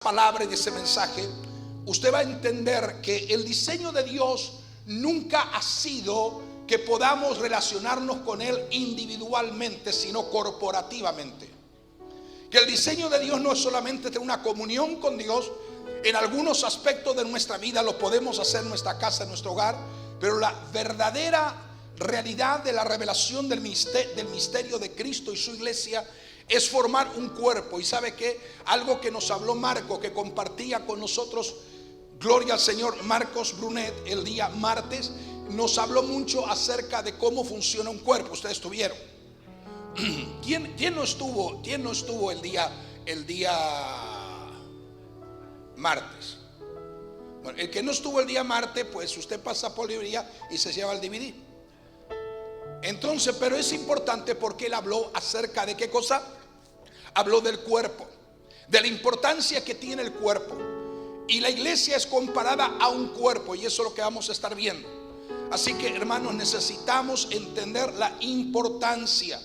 palabra y de ese mensaje, usted va a entender que el diseño de Dios nunca ha sido que podamos relacionarnos con Él individualmente, sino corporativamente. Que el diseño de Dios no es solamente tener una comunión con Dios. En algunos aspectos de nuestra vida lo podemos hacer en nuestra casa, en nuestro hogar, pero la verdadera realidad de la revelación del misterio de Cristo y su iglesia es formar un cuerpo. Y sabe que algo que nos habló Marco, que compartía con nosotros, gloria al Señor, Marcos Brunet, el día martes, nos habló mucho acerca de cómo funciona un cuerpo. Ustedes estuvieron. ¿Quién no estuvo el día martes? Bueno, el que no estuvo el día martes, pues usted pasa por librería y se lleva el DVD. Entonces, pero es importante porque él habló acerca de ¿qué cosa? Habló del cuerpo, de la importancia que tiene el cuerpo. Y la iglesia es comparada a un cuerpo, y eso es lo que vamos a estar viendo. Así que, hermanos, necesitamos entender la importancia.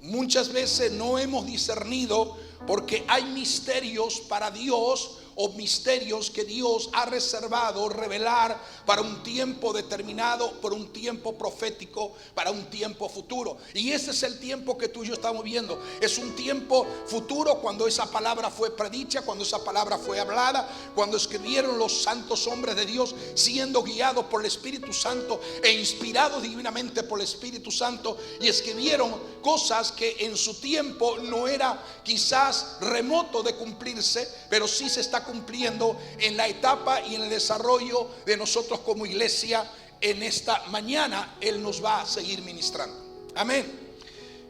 Muchas veces no hemos discernido, porque hay misterios para Dios, o misterios que Dios ha reservado, revelar para un tiempo determinado, por un tiempo profético, para un tiempo futuro. Y ese es el tiempo que tú y yo estamos viendo. Es un tiempo futuro cuando esa palabra fue predicha, cuando esa palabra fue hablada, cuando escribieron los santos hombres de Dios, siendo guiados por el Espíritu Santo e inspirados divinamente por el Espíritu Santo, y escribieron cosas que en su tiempo no era quizás remoto de cumplirse, pero sí se está cumpliendo en la etapa y en el desarrollo de nosotros como iglesia. En esta mañana Él nos va a seguir ministrando. Amén.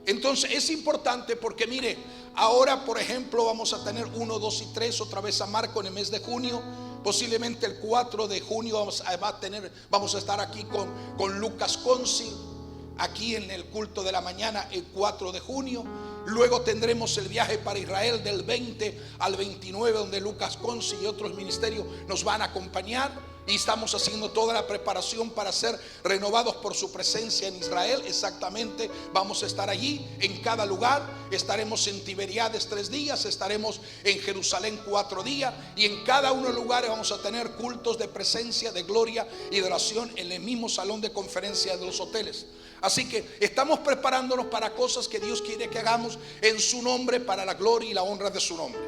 Entonces es importante porque mire, ahora por ejemplo vamos a tener 1, 2 y 3 otra vez a Marco en el mes de junio. Posiblemente el 4 de junio vamos a estar aquí con Lucas Conci, aquí en el culto de la mañana el 4 de junio. Luego tendremos el viaje para Israel del 20 al 29, donde Lucas Conci y otros ministerios nos van a acompañar. Y estamos haciendo toda la preparación para ser renovados por su presencia en Israel. Exactamente, vamos a estar allí en cada lugar. Estaremos en Tiberiades 3 días, estaremos en Jerusalén 4 días, y en cada uno de los lugares vamos a tener cultos de presencia, de gloria y de oración en el mismo salón de conferencia de los hoteles. Así que estamos preparándonos para cosas que Dios quiere que hagamos en su nombre, para la gloria y la honra de su nombre.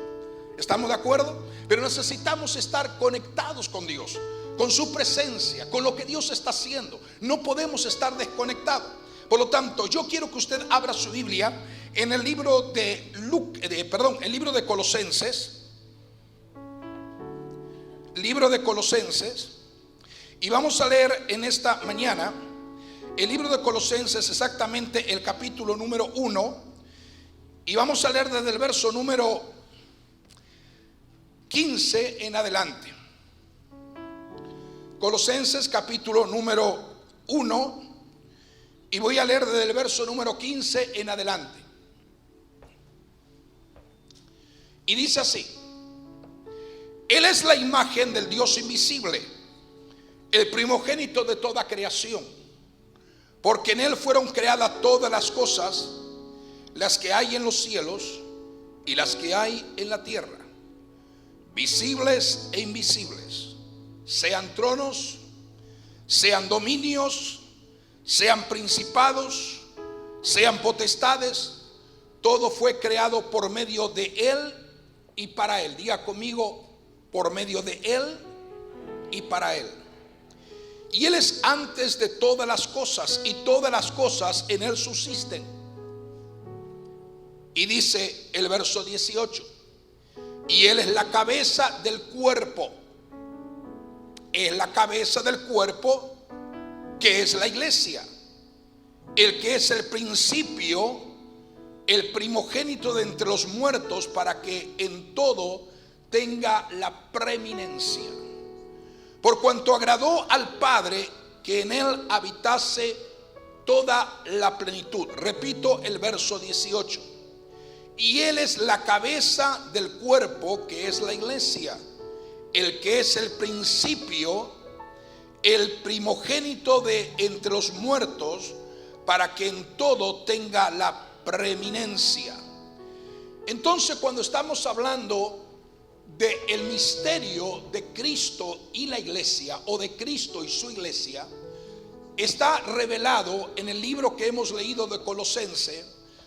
¿Estamos de acuerdo? Pero necesitamos estar conectados con Dios, con su presencia, con lo que Dios está haciendo. No podemos estar desconectados. Por lo tanto, yo quiero que usted abra su Biblia en el libro el libro de Colosenses. Libro de Colosenses. Y vamos a leer en esta mañana el libro de Colosenses, exactamente el capítulo número 1. Y vamos a leer desde el verso número 15 en adelante. Colosenses capítulo número 1, y voy a leer desde el verso número 15 en adelante. Y dice así: Él es la imagen del Dios invisible, el primogénito de toda creación, porque en Él fueron creadas todas las cosas, las que hay en los cielos y las que hay en la tierra, visibles e invisibles, sean tronos, sean dominios, sean principados, sean potestades. Todo fue creado por medio de Él y para Él. Diga conmigo: por medio de Él y para Él. Y Él es antes de todas las cosas, y todas las cosas en Él subsisten. Y dice el verso 18: y Él es la cabeza del cuerpo. Es la cabeza del cuerpo, que es la iglesia, el que es el principio, el primogénito de entre los muertos, para que en todo tenga la preeminencia. Por cuanto agradó al Padre que en Él habitase toda la plenitud. Repito el verso 18: y Él es la cabeza del cuerpo, que es la iglesia, el que es el principio, el primogénito de entre los muertos, para que en todo tenga la preeminencia. Entonces, cuando estamos hablando del misterio de Cristo y la iglesia, o de Cristo y su iglesia, está revelado en el libro que hemos leído de Colosenses.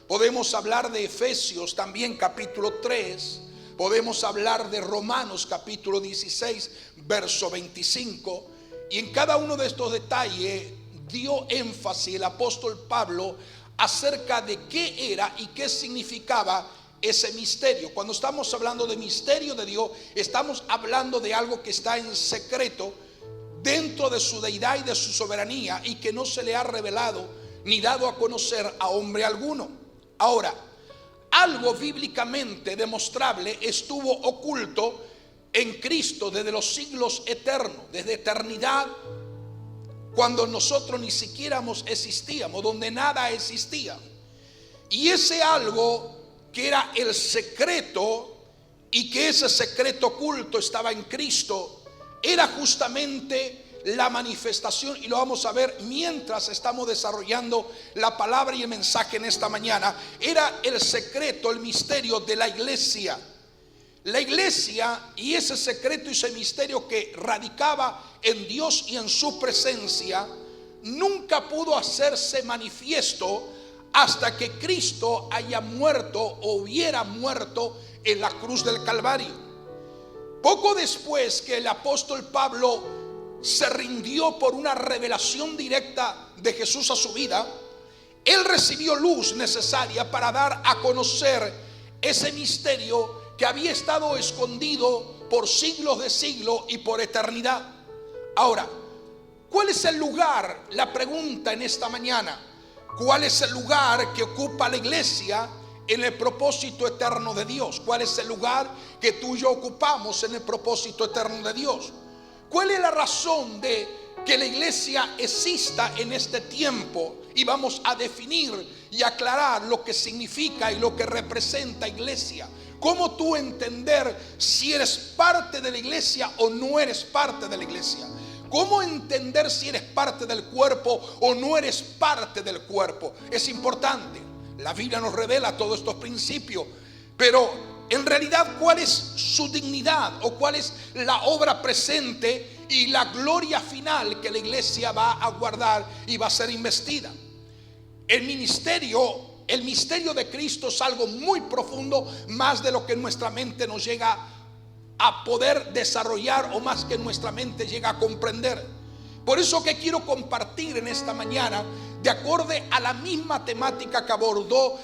Podemos hablar de Efesios también capítulo 3. Podemos hablar de Romanos capítulo 16 verso 25. Y en cada uno de estos detalles dio énfasis el apóstol Pablo acerca de qué era y qué significaba ese misterio. Cuando estamos hablando de misterio de Dios, estamos hablando de algo que está en secreto dentro de su deidad y de su soberanía, y que no se le ha revelado ni dado a conocer a hombre alguno. Ahora, algo bíblicamente demostrable estuvo oculto en Cristo desde los siglos eternos, desde eternidad, cuando nosotros ni siquiera existíamos, donde nada existía. Y ese algo que era el secreto, y que ese secreto oculto estaba en Cristo, era justamente la manifestación, y lo vamos a ver mientras estamos desarrollando la palabra y el mensaje en esta mañana. Era el secreto, el misterio de la iglesia. La iglesia, y ese secreto y ese misterio que radicaba en Dios y en su presencia, nunca pudo hacerse manifiesto hasta que Cristo haya muerto o hubiera muerto en la cruz del Calvario. Poco después que el apóstol Pablo se rindió por una revelación directa de Jesús a su vida, él recibió luz necesaria para dar a conocer ese misterio que había estado escondido por siglos de siglos y por eternidad. Ahora, ¿cuál es el lugar? La pregunta en esta mañana: ¿cuál es el lugar que ocupa la iglesia en el propósito eterno de Dios? ¿Cuál es el lugar que tú y yo ocupamos en el propósito eterno de Dios? ¿Cuál es la razón de que la iglesia exista en este tiempo? Y vamos a definir y aclarar lo que significa y lo que representa iglesia. ¿Cómo tú entender si eres parte de la iglesia o no eres parte de la iglesia? ¿Cómo entender si eres parte del cuerpo o no eres parte del cuerpo? Es importante. La Biblia nos revela todos estos principios, pero en realidad, ¿cuál es su dignidad o cuál es la obra presente y la gloria final que la iglesia va a guardar y va a ser investida? El misterio de Cristo es algo muy profundo, más de lo que nuestra mente nos llega a poder desarrollar, o más que nuestra mente llega a comprender. Por eso que quiero compartir en esta mañana, de acuerdo a la misma temática que abordó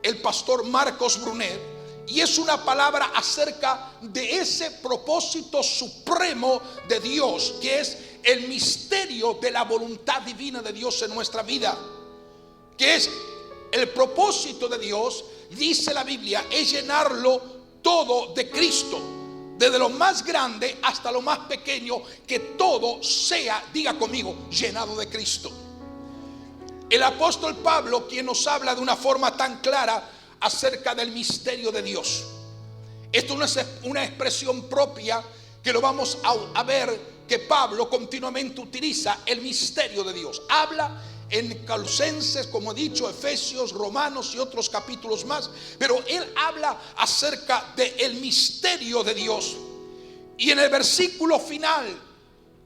el pastor Marcos Brunet, y es una palabra acerca de ese propósito supremo de Dios, que es el misterio de la voluntad divina de Dios en nuestra vida. Que es el propósito de Dios, dice la Biblia, es llenarlo todo de Cristo, desde lo más grande hasta lo más pequeño, que todo sea, diga conmigo, llenado de Cristo. El apóstol Pablo, quien nos habla de una forma tan clara acerca del misterio de Dios. Esto no es una expresión propia, que lo vamos a ver que Pablo continuamente utiliza, el misterio de Dios. Habla en Colosenses, como he dicho, Efesios, Romanos y otros capítulos más, pero él habla acerca del misterio de Dios. Y en el versículo final,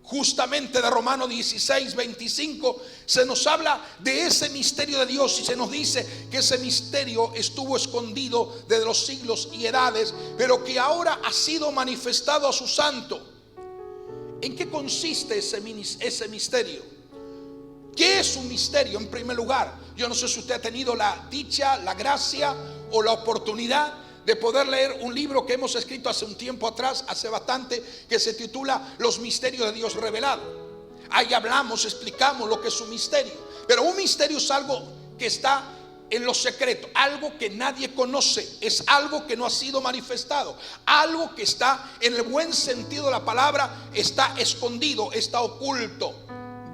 justamente de Romanos 16, 25, se nos habla de ese misterio de Dios, y se nos dice que ese misterio estuvo escondido desde los siglos y edades, pero que ahora ha sido manifestado a su santo. ¿En qué consiste ese misterio? ¿Qué es un misterio? En primer lugar, yo no sé si usted ha tenido la dicha, la gracia o la oportunidad de poder leer un libro que hemos escrito hace un tiempo atrás, hace bastante, que se titula Los misterios de Dios revelados. Ahí hablamos, explicamos lo que es un misterio. Pero un misterio es algo que está en lo secreto, algo que nadie conoce, es algo que no ha sido manifestado, algo que está, en el buen sentido de la palabra, está escondido, está oculto.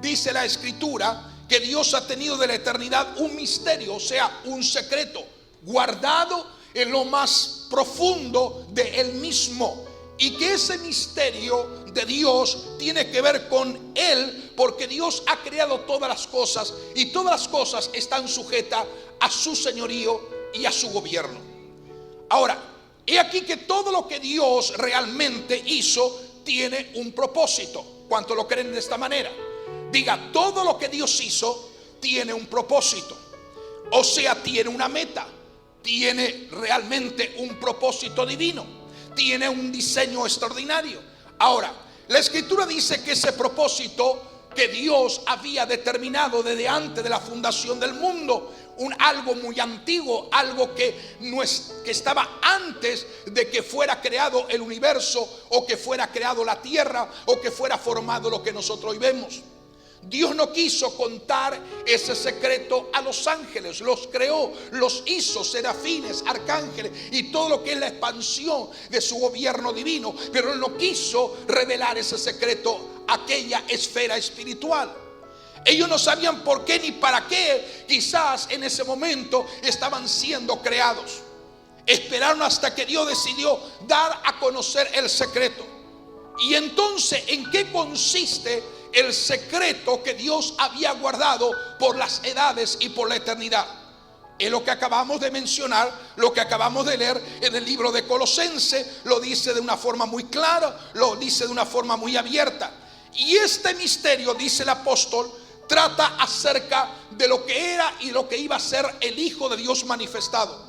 Dice la Escritura que Dios ha tenido de la eternidad un misterio, o sea, un secreto guardado en lo más profundo de Él mismo, y que ese misterio de Dios tiene que ver con Él, porque Dios ha creado todas las cosas, y todas las cosas están sujetas a su señorío y a su gobierno. Ahora, He aquí que todo lo que Dios realmente hizo tiene un propósito. ¿Cuánto lo creen de esta manera? Diga, todo lo que Dios hizo tiene un propósito. O sea, tiene una meta. Tiene realmente un propósito divino. Tiene un diseño extraordinario. Ahora, la Escritura dice que ese propósito que Dios había determinado desde antes de la fundación del mundo, algo muy antiguo, algo que estaba antes de que fuera creado el universo, o que fuera creado la tierra, o que fuera formado lo que nosotros hoy vemos. Dios no quiso contar ese secreto a los ángeles, los creó, los hizo serafines, arcángeles y todo lo que es la expansión de su gobierno divino, pero Él no quiso revelar ese secreto a aquella esfera espiritual. Ellos no sabían por qué ni para qué quizás en ese momento estaban siendo creados. Esperaron hasta que Dios decidió dar a conocer el secreto. Y entonces, ¿en qué consiste el secreto que Dios había guardado por las edades y por la eternidad? Es lo que acabamos de mencionar, lo que acabamos de leer en el libro de Colosenses. Lo dice de una forma muy clara, lo dice de una forma muy abierta. Y este misterio, dice el apóstol, trata acerca de lo que era y lo que iba a ser el Hijo de Dios manifestado.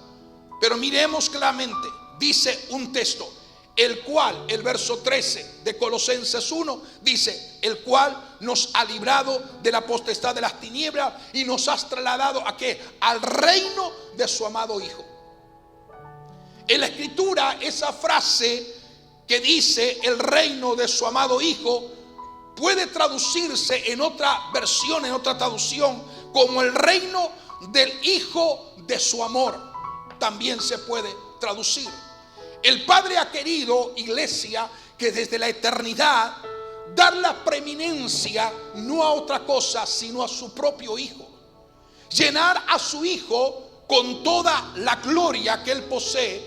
Pero miremos claramente, dice un texto, el cual, el verso 13 de Colosenses 1 dice, el cual nos ha librado de la potestad de las tinieblas y nos ha trasladado ¿a qué? Al reino de su amado Hijo. En la Escritura, esa frase que dice el reino de su amado Hijo puede traducirse en otra versión, en otra traducción, como el reino del Hijo de su amor. También se puede traducir. El Padre ha querido, iglesia, que desde la eternidad dar la preeminencia no a otra cosa, sino a su propio Hijo. Llenar a su Hijo con toda la gloria que Él posee.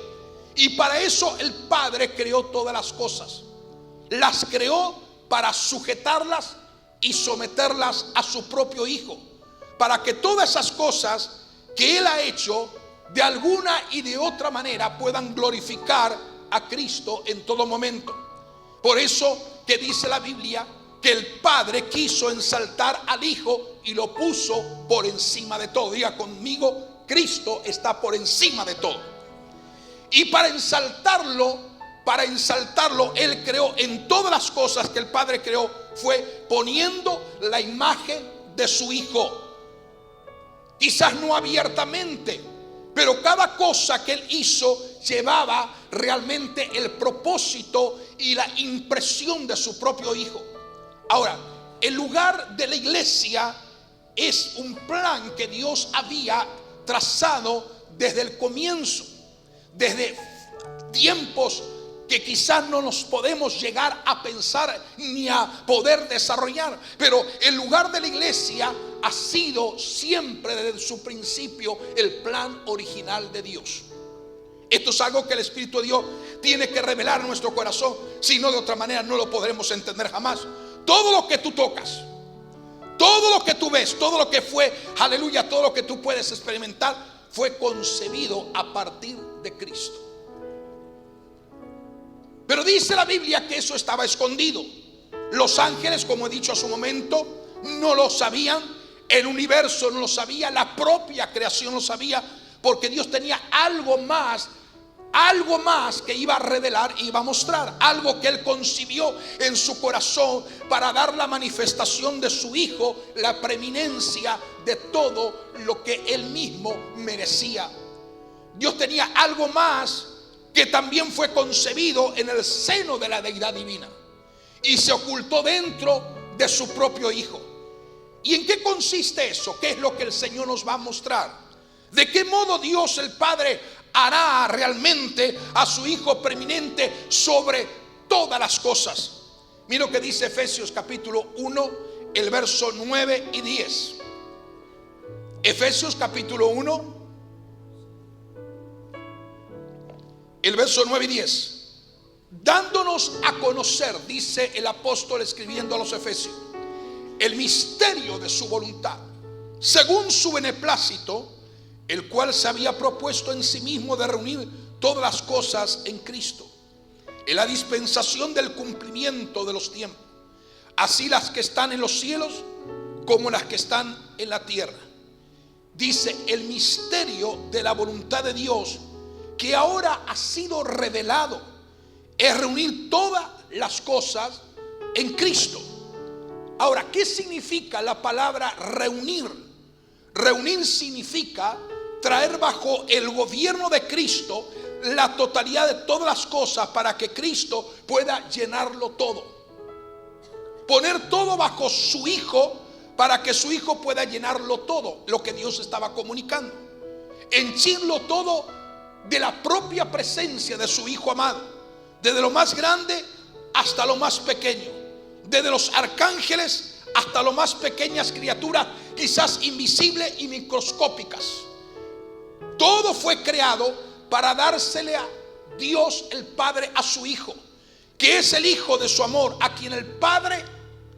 Y para eso el Padre creó todas las cosas. Las creó para sujetarlas y someterlas a su propio Hijo, para que todas esas cosas que Él ha hecho de alguna y de otra manera puedan glorificar a Cristo en todo momento. Por eso que dice la Biblia que el Padre quiso ensaltar al Hijo y lo puso por encima de todo. Diga conmigo, Cristo está por encima de todo. Y para ensaltarlo, Él creó en todas las cosas que el Padre creó, fue poniendo la imagen de su Hijo. Quizás no abiertamente, pero cada cosa que Él hizo llevaba realmente el propósito y la impresión de su propio Hijo. Ahora, el lugar de la iglesia es un plan que Dios había trazado desde el comienzo, desde tiempos que quizás no nos podemos llegar a pensar ni a poder desarrollar. Pero el lugar de la iglesia ha sido siempre desde su principio el plan original de Dios. Esto es algo que el Espíritu de Dios tiene que revelar en nuestro corazón. Si no, de otra manera no lo podremos entender jamás. Todo lo que tú tocas, todo lo que tú ves, todo lo que fue, aleluya, todo lo que tú puedes experimentar, fue concebido a partir de Cristo. Pero dice la Biblia que eso estaba escondido. Los ángeles, como he dicho hace un momento, no lo sabían. El universo no lo sabía. La propia creación lo sabía. Porque Dios tenía algo más que iba a revelar y iba a mostrar. Algo que Él concibió en su corazón para dar la manifestación de su Hijo, la preeminencia de todo lo que Él mismo merecía. Dios tenía algo más que también fue concebido en el seno de la deidad divina y se ocultó dentro de su propio Hijo. ¿Y en qué consiste eso? ¿Qué es lo que el Señor nos va a mostrar? ¿De qué modo Dios el Padre hará realmente a su Hijo preeminente sobre todas las cosas? Mira lo que dice Efesios capítulo 1, el verso 9 y 10. Efesios capítulo 1, el verso 9 y 10. Dándonos a conocer, dice el apóstol escribiendo a los Efesios, el misterio de su voluntad, según su beneplácito, el cual se había propuesto en sí mismo de reunir todas las cosas en Cristo, en la dispensación del cumplimiento de los tiempos, así las que están en los cielos como las que están en la tierra. Dice: el misterio de la voluntad de Dios que ahora ha sido revelado es reunir todas las cosas en Cristo. Ahora, ¿qué significa la palabra reunir? Reunir significa traer bajo el gobierno de Cristo la totalidad de todas las cosas para que Cristo pueda llenarlo todo. Poner todo bajo su Hijo para que su Hijo pueda llenarlo todo, lo que Dios estaba comunicando. Henchirlo todo de la propia presencia de su Hijo amado, desde lo más grande hasta lo más pequeño, desde los arcángeles hasta lo más pequeñas criaturas, quizás invisibles y microscópicas. Todo fue creado para dársele a Dios el Padre a su Hijo, que es el Hijo de su amor, a quien el Padre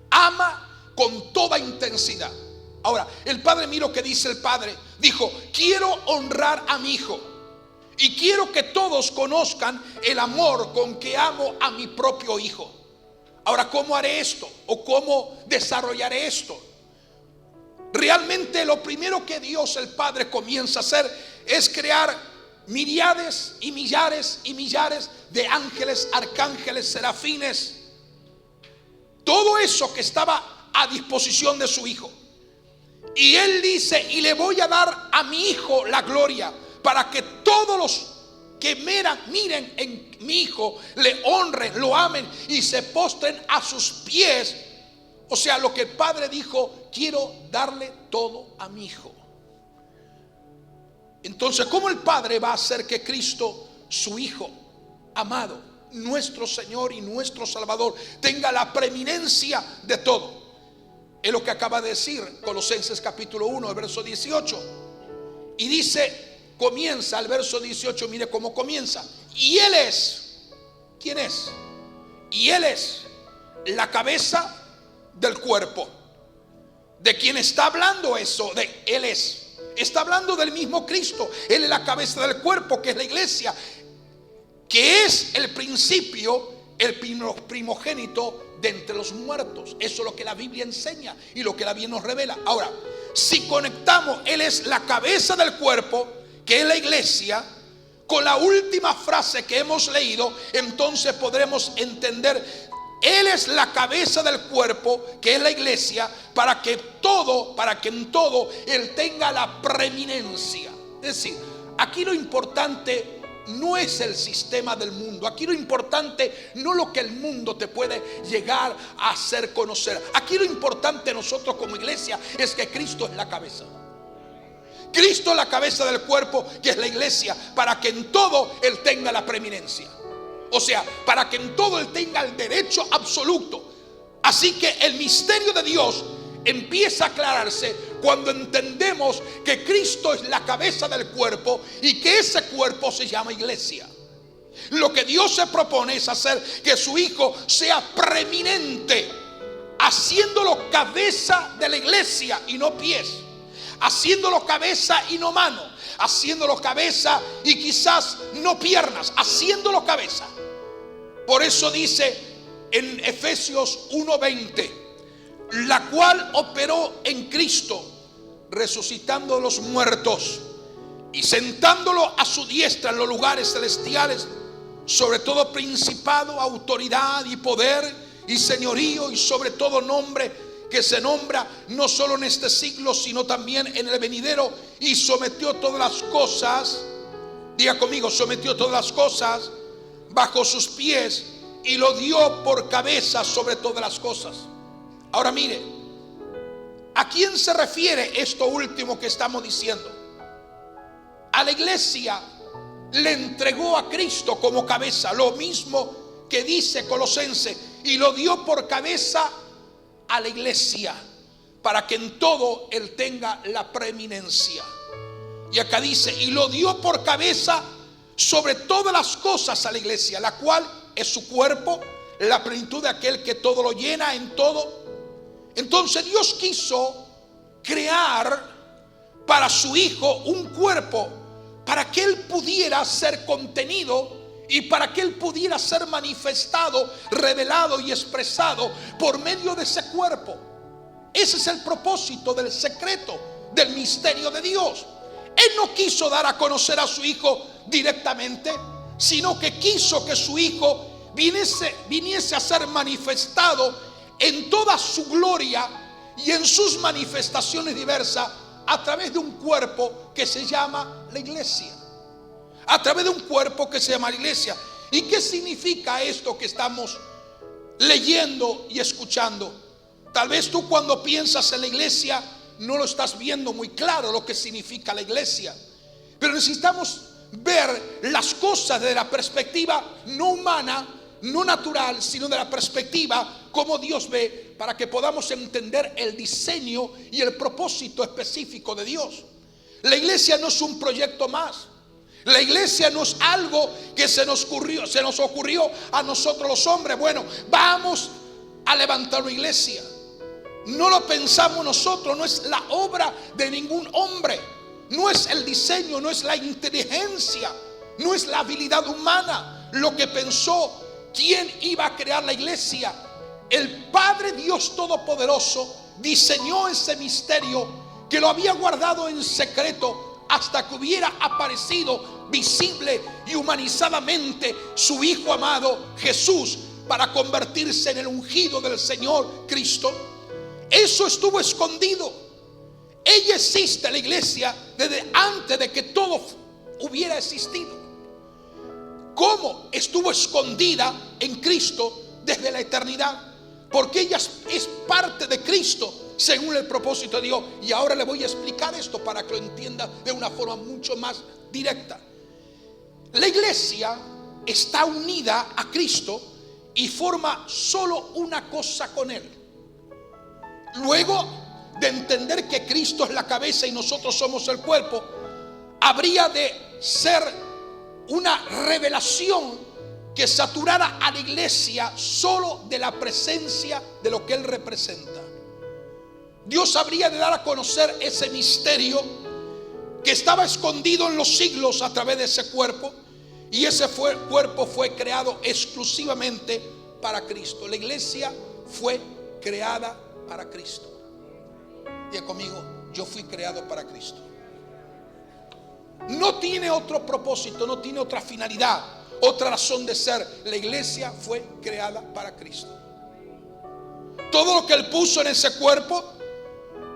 ama con toda intensidad. Ahora, el Padre, mira lo que dice el Padre. Dijo: quiero honrar a mi Hijo y quiero que todos conozcan el amor con que amo a mi propio Hijo. Ahora, ¿cómo haré esto? ¿O cómo desarrollaré esto? Realmente lo primero que Dios el Padre comienza a hacer es crear miríades y millares y millares de ángeles, arcángeles, serafines. Todo eso que estaba a disposición de su Hijo. Y Él dice: y le voy a dar a mi Hijo la gloria, para que todos los que miren en mi Hijo le honren, lo amen y se postren a sus pies. O sea, lo que el Padre dijo: quiero darle todo a mi Hijo. Entonces, ¿cómo el Padre va a hacer que Cristo, su Hijo amado, nuestro Señor y nuestro Salvador, tenga la preeminencia de todo? Es lo que acaba de decir Colosenses capítulo 1, el verso 18. Y dice, comienza el verso 18, mire cómo comienza. Y Él es, ¿quién es? Y Él es la cabeza del cuerpo. ¿De quién está hablando eso? De Él es. Está hablando del mismo Cristo. Él es la cabeza del cuerpo, que es la iglesia, que es el principio, el primogénito de entre los muertos. Eso es lo que la Biblia enseña y lo que la Biblia nos revela. Ahora, si conectamos Él es la cabeza del cuerpo, que es la iglesia, con la última frase que hemos leído, entonces podremos entender: Él es la cabeza del cuerpo, que es la iglesia, para que en todo Él tenga la preeminencia. Es decir, aquí lo importante no es el sistema del mundo. Aquí lo importante no lo que el mundo te puede llegar a hacer conocer. Aquí lo importante nosotros como iglesia es que Cristo es la cabeza. Cristo es la cabeza del cuerpo, que es la iglesia, para que en todo Él tenga la preeminencia. O sea, para que en todo Él tenga el derecho absoluto. Así que el misterio de Dios empieza a aclararse cuando entendemos que Cristo es la cabeza del cuerpo y que ese cuerpo se llama iglesia. Lo que Dios se propone es hacer que su Hijo sea preeminente, haciéndolo cabeza de la iglesia y no pies, haciéndolo cabeza y no mano, haciéndolo cabeza y quizás no piernas, haciéndolo cabeza. Por eso dice en Efesios 1:20, la cual operó en Cristo, resucitando a los muertos y sentándolo a su diestra en los lugares celestiales, sobre todo principado, autoridad y poder y señorío, y sobre todo nombre que se nombra no solo en este siglo, sino también en el venidero, y sometió todas las cosas, diga conmigo, sometió todas las cosas bajo sus pies y lo dio por cabeza sobre todas las cosas. Ahora mire, ¿a quién se refiere esto último que estamos diciendo? A la iglesia le entregó a Cristo como cabeza, lo mismo que dice Colosenses, y lo dio por cabeza a la iglesia, para que en todo Él tenga la preeminencia. Y acá dice, y lo dio por cabeza sobre todas las cosas a la iglesia, la cual es su cuerpo, la plenitud de aquel que todo lo llena en todo. Entonces Dios quiso crear para su Hijo un cuerpo para que Él pudiera ser contenido y para que Él pudiera ser manifestado, revelado y expresado por medio de ese cuerpo. Ese es el propósito del secreto, del misterio de Dios. Él no quiso dar a conocer a su Hijo directamente, sino que quiso que su Hijo viniese a ser manifestado en toda su gloria y en sus manifestaciones diversas a través de un cuerpo que se llama la iglesia. A través de un cuerpo que se llama la iglesia. ¿Y qué significa esto que estamos leyendo y escuchando? Tal vez tú, cuando piensas en la iglesia, no lo estás viendo muy claro lo que significa la iglesia. Pero necesitamos ver las cosas desde la perspectiva no humana, no natural, sino de la perspectiva como Dios ve, para que podamos entender el diseño y el propósito específico de Dios. La iglesia no es un proyecto más. La iglesia no es algo que se nos ocurrió a nosotros los hombres. Bueno, vamos a levantar una iglesia. No lo pensamos nosotros, no es la obra de ningún hombre, no es el diseño, no es la inteligencia, no es la habilidad humana lo que pensó quién iba a crear la iglesia. El Padre Dios Todopoderoso diseñó ese misterio que lo había guardado en secreto hasta que hubiera aparecido visible y humanizadamente su Hijo amado Jesús, para convertirse en el ungido del Señor Cristo. Eso estuvo escondido. Ella existe, la iglesia, desde antes de que todo hubiera existido. ¿Cómo estuvo escondida en Cristo desde la eternidad? Porque ella es parte de Cristo según el propósito de Dios. Y ahora le voy a explicar esto para que lo entienda de una forma mucho más directa. La iglesia está unida a Cristo y forma solo una cosa con Él. Luego de entender que Cristo es la cabeza y nosotros somos el cuerpo, habría de ser una revelación que saturara a la iglesia solo de la presencia de lo que Él representa. Dios habría de dar a conocer ese misterio que estaba escondido en los siglos a través de ese cuerpo, y ese cuerpo fue creado exclusivamente para Cristo. La iglesia fue creada para Cristo. Diga conmigo: yo fui creado para Cristo. No tiene otro propósito, no tiene otra finalidad, otra razón de ser. La iglesia fue creada para Cristo. Todo lo que Él puso en ese cuerpo,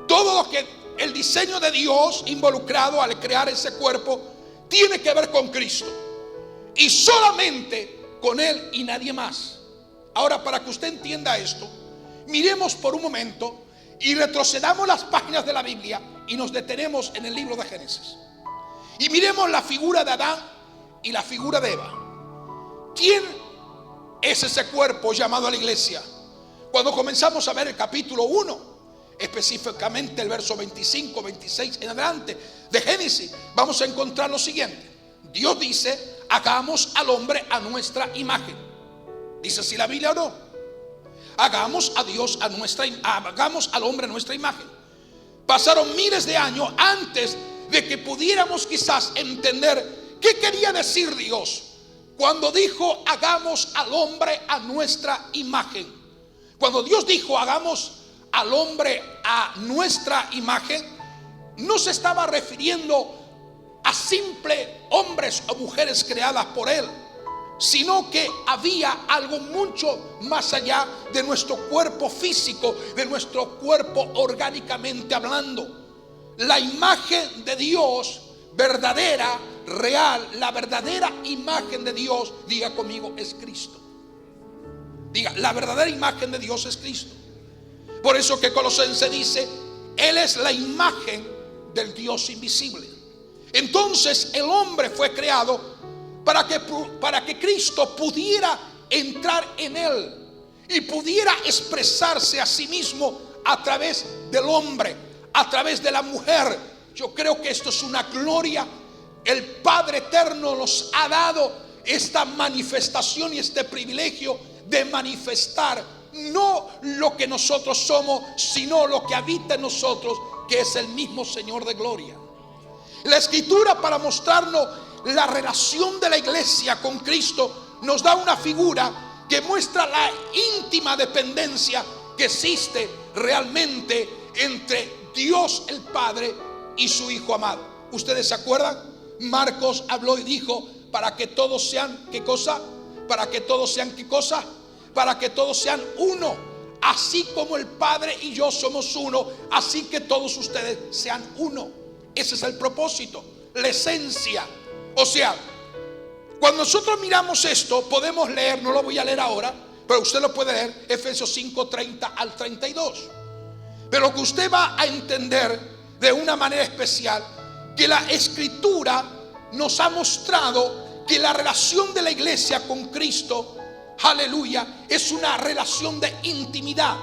todo lo que el diseño de Dios involucrado al crear ese cuerpo, tiene que ver con Cristo, y solamente con Él y nadie más. Ahora, para que usted entienda esto, miremos por un momento y retrocedamos las páginas de la Biblia y nos detenemos en el libro de Génesis. Y miremos la figura de Adán y la figura de Eva. ¿Quién es ese cuerpo llamado a la iglesia? Cuando comenzamos a ver el capítulo 1, específicamente el verso 25, 26 en adelante de Génesis, vamos a encontrar lo siguiente. Dios dice: hagamos al hombre a nuestra imagen. ¿Dice así la Biblia o no? Hagamos hagamos al hombre a nuestra imagen. Pasaron miles de años antes de que pudiéramos quizás entender qué quería decir Dios cuando dijo: hagamos al hombre a nuestra imagen. Cuando Dios dijo: hagamos al hombre a nuestra imagen, no se estaba refiriendo a simples hombres o mujeres creadas por Él, sino que había algo mucho más allá de nuestro cuerpo físico, de nuestro cuerpo orgánicamente hablando. La imagen de Dios verdadera, real, la verdadera imagen de Dios, diga conmigo, es Cristo. Diga: la verdadera imagen de Dios es Cristo. Por eso que Colosenses dice: Él es la imagen del Dios invisible. Entonces el hombre fue creado para que Cristo pudiera entrar en él y pudiera expresarse a sí mismo a través del hombre, a través de la mujer. Yo creo que esto es una gloria. El Padre Eterno nos ha dado esta manifestación y este privilegio de manifestar no lo que nosotros somos, sino lo que habita en nosotros, que es el mismo Señor de gloria. La Escritura, para mostrarnos la relación de la iglesia con Cristo, nos da una figura que muestra la íntima dependencia que existe realmente entre Dios el Padre y su Hijo amado. ¿Ustedes se acuerdan? Marcos habló y dijo: para que todos sean, ¿qué cosa? Para que todos sean, ¿qué cosa? Para que todos sean uno, así como el Padre y yo somos uno, así que todos ustedes sean uno. Ese es el propósito, la esencia. O sea, cuando nosotros miramos esto, podemos leer, no lo voy a leer ahora, pero usted lo puede leer, Efesios 5, 30 al 32. Pero que usted va a entender de una manera especial que la Escritura nos ha mostrado que la relación de la iglesia con Cristo, aleluya, es una relación de intimidad,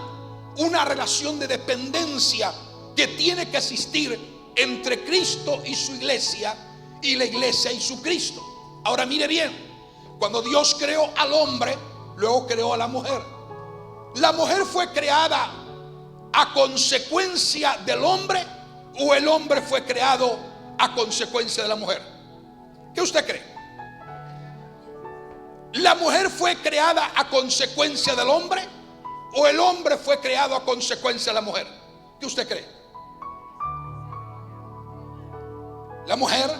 una relación de dependencia que tiene que existir entre Cristo y su iglesia, y la iglesia y su Cristo. Ahora mire bien, cuando Dios creó al hombre, luego creó a la mujer. ¿La mujer fue creada a consecuencia del hombre, o el hombre fue creado a consecuencia de la mujer? ¿Qué usted cree? ¿La mujer fue creada a consecuencia del hombre, o el hombre fue creado a consecuencia de la mujer? ¿Qué usted cree? La mujer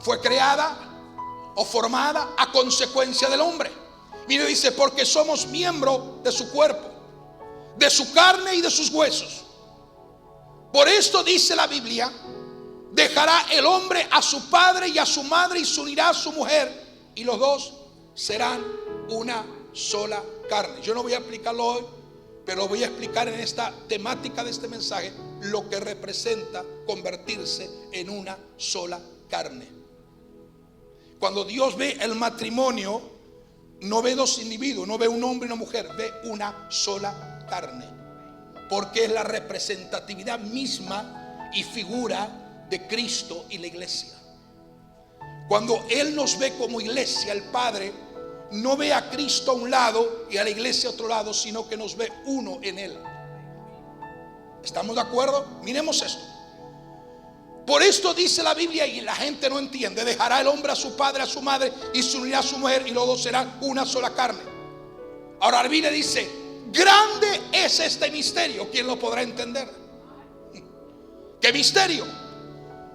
fue creada o formada a consecuencia del hombre. Mire, dice: porque somos miembros de su cuerpo, de su carne y de sus huesos. Por esto dice la Biblia: dejará el hombre a su padre y a su madre, y se unirá a su mujer, y los dos serán una sola carne. Yo no voy a explicarlo hoy, pero voy a explicar en esta temática de este mensaje lo que representa convertirse en una sola carne. Cuando Dios ve el matrimonio, no ve dos individuos, no ve un hombre y una mujer, ve una sola carne, porque es la representatividad misma y figura de Cristo y la iglesia. Cuando Él nos ve como iglesia, el Padre no ve a Cristo a un lado y a la iglesia a otro lado, sino que nos ve uno en Él. ¿Estamos de acuerdo? Miremos esto. Por esto dice la Biblia, y la gente no entiende: dejará el hombre a su padre, a su madre, y se unirá a su mujer, y los dos serán una sola carne. Ahora la Biblia dice: grande es este misterio. ¿Quién lo podrá entender? ¿Qué misterio?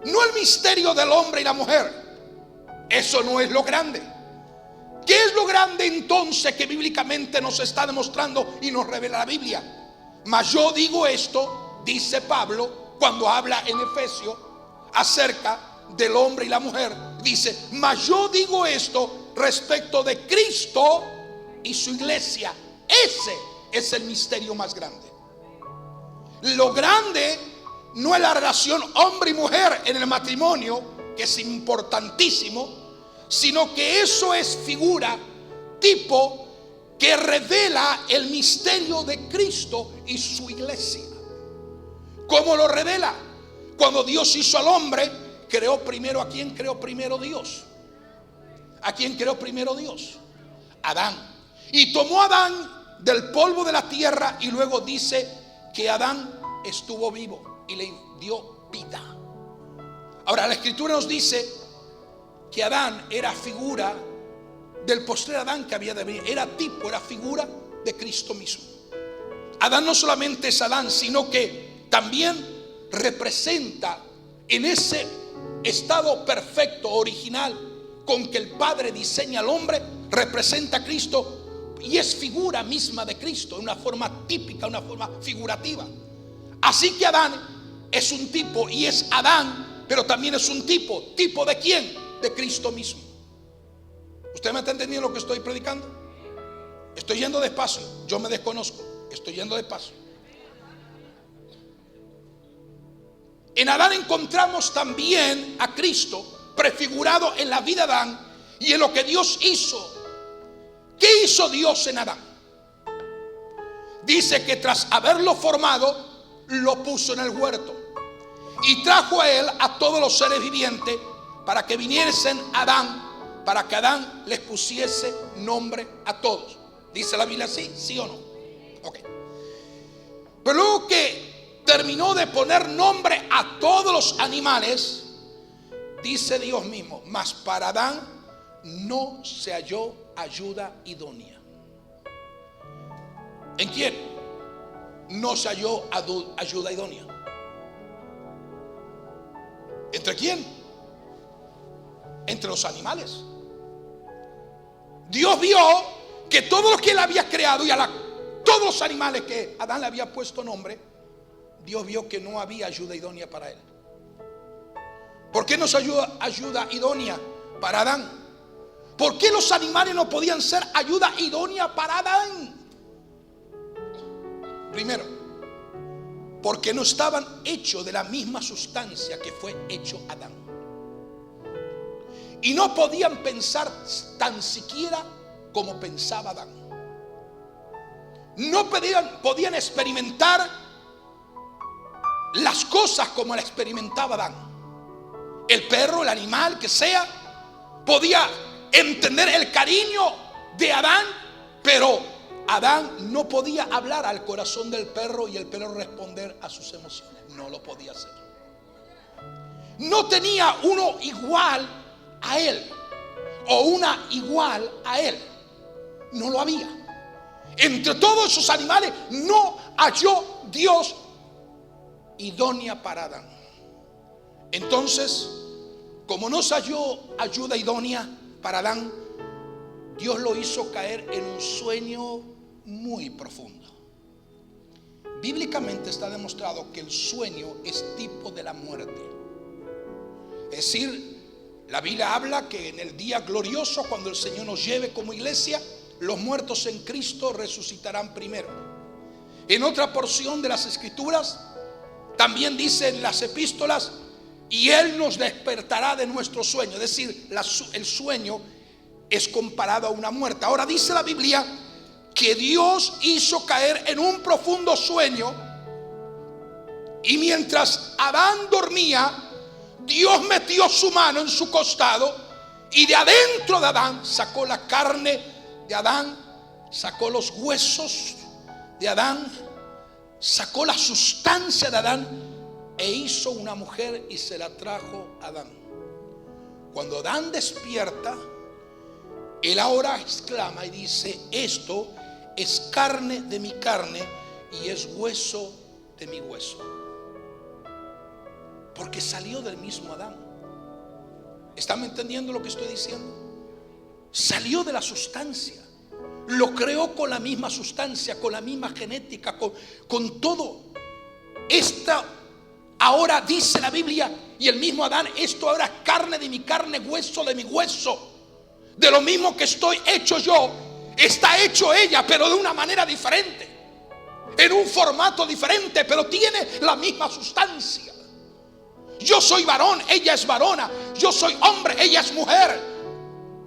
No el misterio del hombre y la mujer. Eso no es lo grande. ¿Qué es lo grande entonces que bíblicamente nos está demostrando y nos revela la Biblia? Mas yo digo esto, dice Pablo cuando habla en Efesios acerca del hombre y la mujer. Dice: mas yo digo esto respecto de Cristo y su iglesia. Ese es el misterio más grande. Lo grande no es la relación hombre y mujer en el matrimonio, que es importantísimo, sino que eso es figura, tipo, que revela el misterio de Cristo y su iglesia. ¿Cómo lo revela? Cuando Dios hizo al hombre, creó primero, ¿a quién creó primero Dios? ¿A quién creó primero Dios? Adán. Y tomó a Adán del polvo de la tierra, y luego dice que Adán estuvo vivo y le dio vida. Ahora la Escritura nos dice que Adán era figura del postrer Adán que había de venir. Era tipo, era figura de Cristo mismo. Adán no solamente es Adán, sino que también representa en ese estado perfecto, original, con que el Padre diseña al hombre, representa a Cristo y es figura misma de Cristo, en una forma típica, una forma figurativa. Así que Adán es un tipo, y es Adán, pero también es un tipo. ¿Tipo de quién? De Cristo mismo. ¿Usted me está entendiendo lo que estoy predicando? Estoy yendo despacio, yo me desconozco, estoy yendo despacio. En Adán encontramos también a Cristo prefigurado en la vida de Adán y en lo que Dios hizo. ¿Qué hizo Dios en Adán? Dice que tras haberlo formado, lo puso en el huerto y trajo a él a todos los seres vivientes para que viniesen a Adán, para que Adán les pusiese nombre a todos. ¿Dice la Biblia así? ¿Sí o no? Ok. Pero luego que terminó de poner nombre a todos los animales, dice Dios mismo, mas para Adán no se halló ayuda idónea. ¿En quién no se halló ayuda idónea? ¿Entre quién? Entre los animales. Dios vio que todo lo que él había creado y todos los animales que Adán le había puesto nombre, Dios vio que no había ayuda idónea para él. ¿Por qué no se ayuda idónea para Adán? ¿Por qué los animales no podían ser ayuda idónea para Adán? Primero, porque no estaban hechos de la misma sustancia que fue hecho Adán. Y no podían pensar tan siquiera como pensaba Adán. No podían experimentar las cosas como las experimentaba Adán. El perro, el animal que sea, podía entender el cariño de Adán, pero Adán no podía hablar al corazón del perro y el perro responder a sus emociones. No lo podía hacer. No tenía uno igual a él o una igual a él. No lo había. Entre todos esos animales no halló Dios idónea para Adán. Entonces, como no se halló ayuda idónea para Adán, Dios lo hizo caer en un sueño muy profundo. Bíblicamente está demostrado que el sueño es tipo de la muerte. Es decir, la Biblia habla que en el día glorioso, cuando el Señor nos lleve como iglesia, los muertos en Cristo resucitarán primero. En otra porción de las Escrituras también dice en las epístolas, y Él nos despertará de nuestro sueño. Es decir, el sueño es comparado a una muerte. Ahora dice la Biblia que Dios hizo caer en un profundo sueño, y mientras Adán dormía, Dios metió su mano en su costado y de adentro de Adán sacó la carne de Adán, sacó los huesos de Adán, sacó la sustancia de Adán e hizo una mujer y se la trajo a Adán. Cuando Adán despierta, él ahora exclama y dice: esto es carne de mi carne y es hueso de mi hueso. Porque salió del mismo Adán. ¿Están entendiendo lo que estoy diciendo? Salió de la sustancia. Lo creó con la misma sustancia, con la misma genética, con todo. Esta ahora dice la Biblia, y el mismo Adán: esto ahora es carne de mi carne, hueso de mi hueso. De lo mismo que estoy hecho yo, está hecho ella, pero de una manera diferente, en un formato diferente, pero tiene la misma sustancia. Yo soy varón, ella es varona. Yo soy hombre, ella es mujer.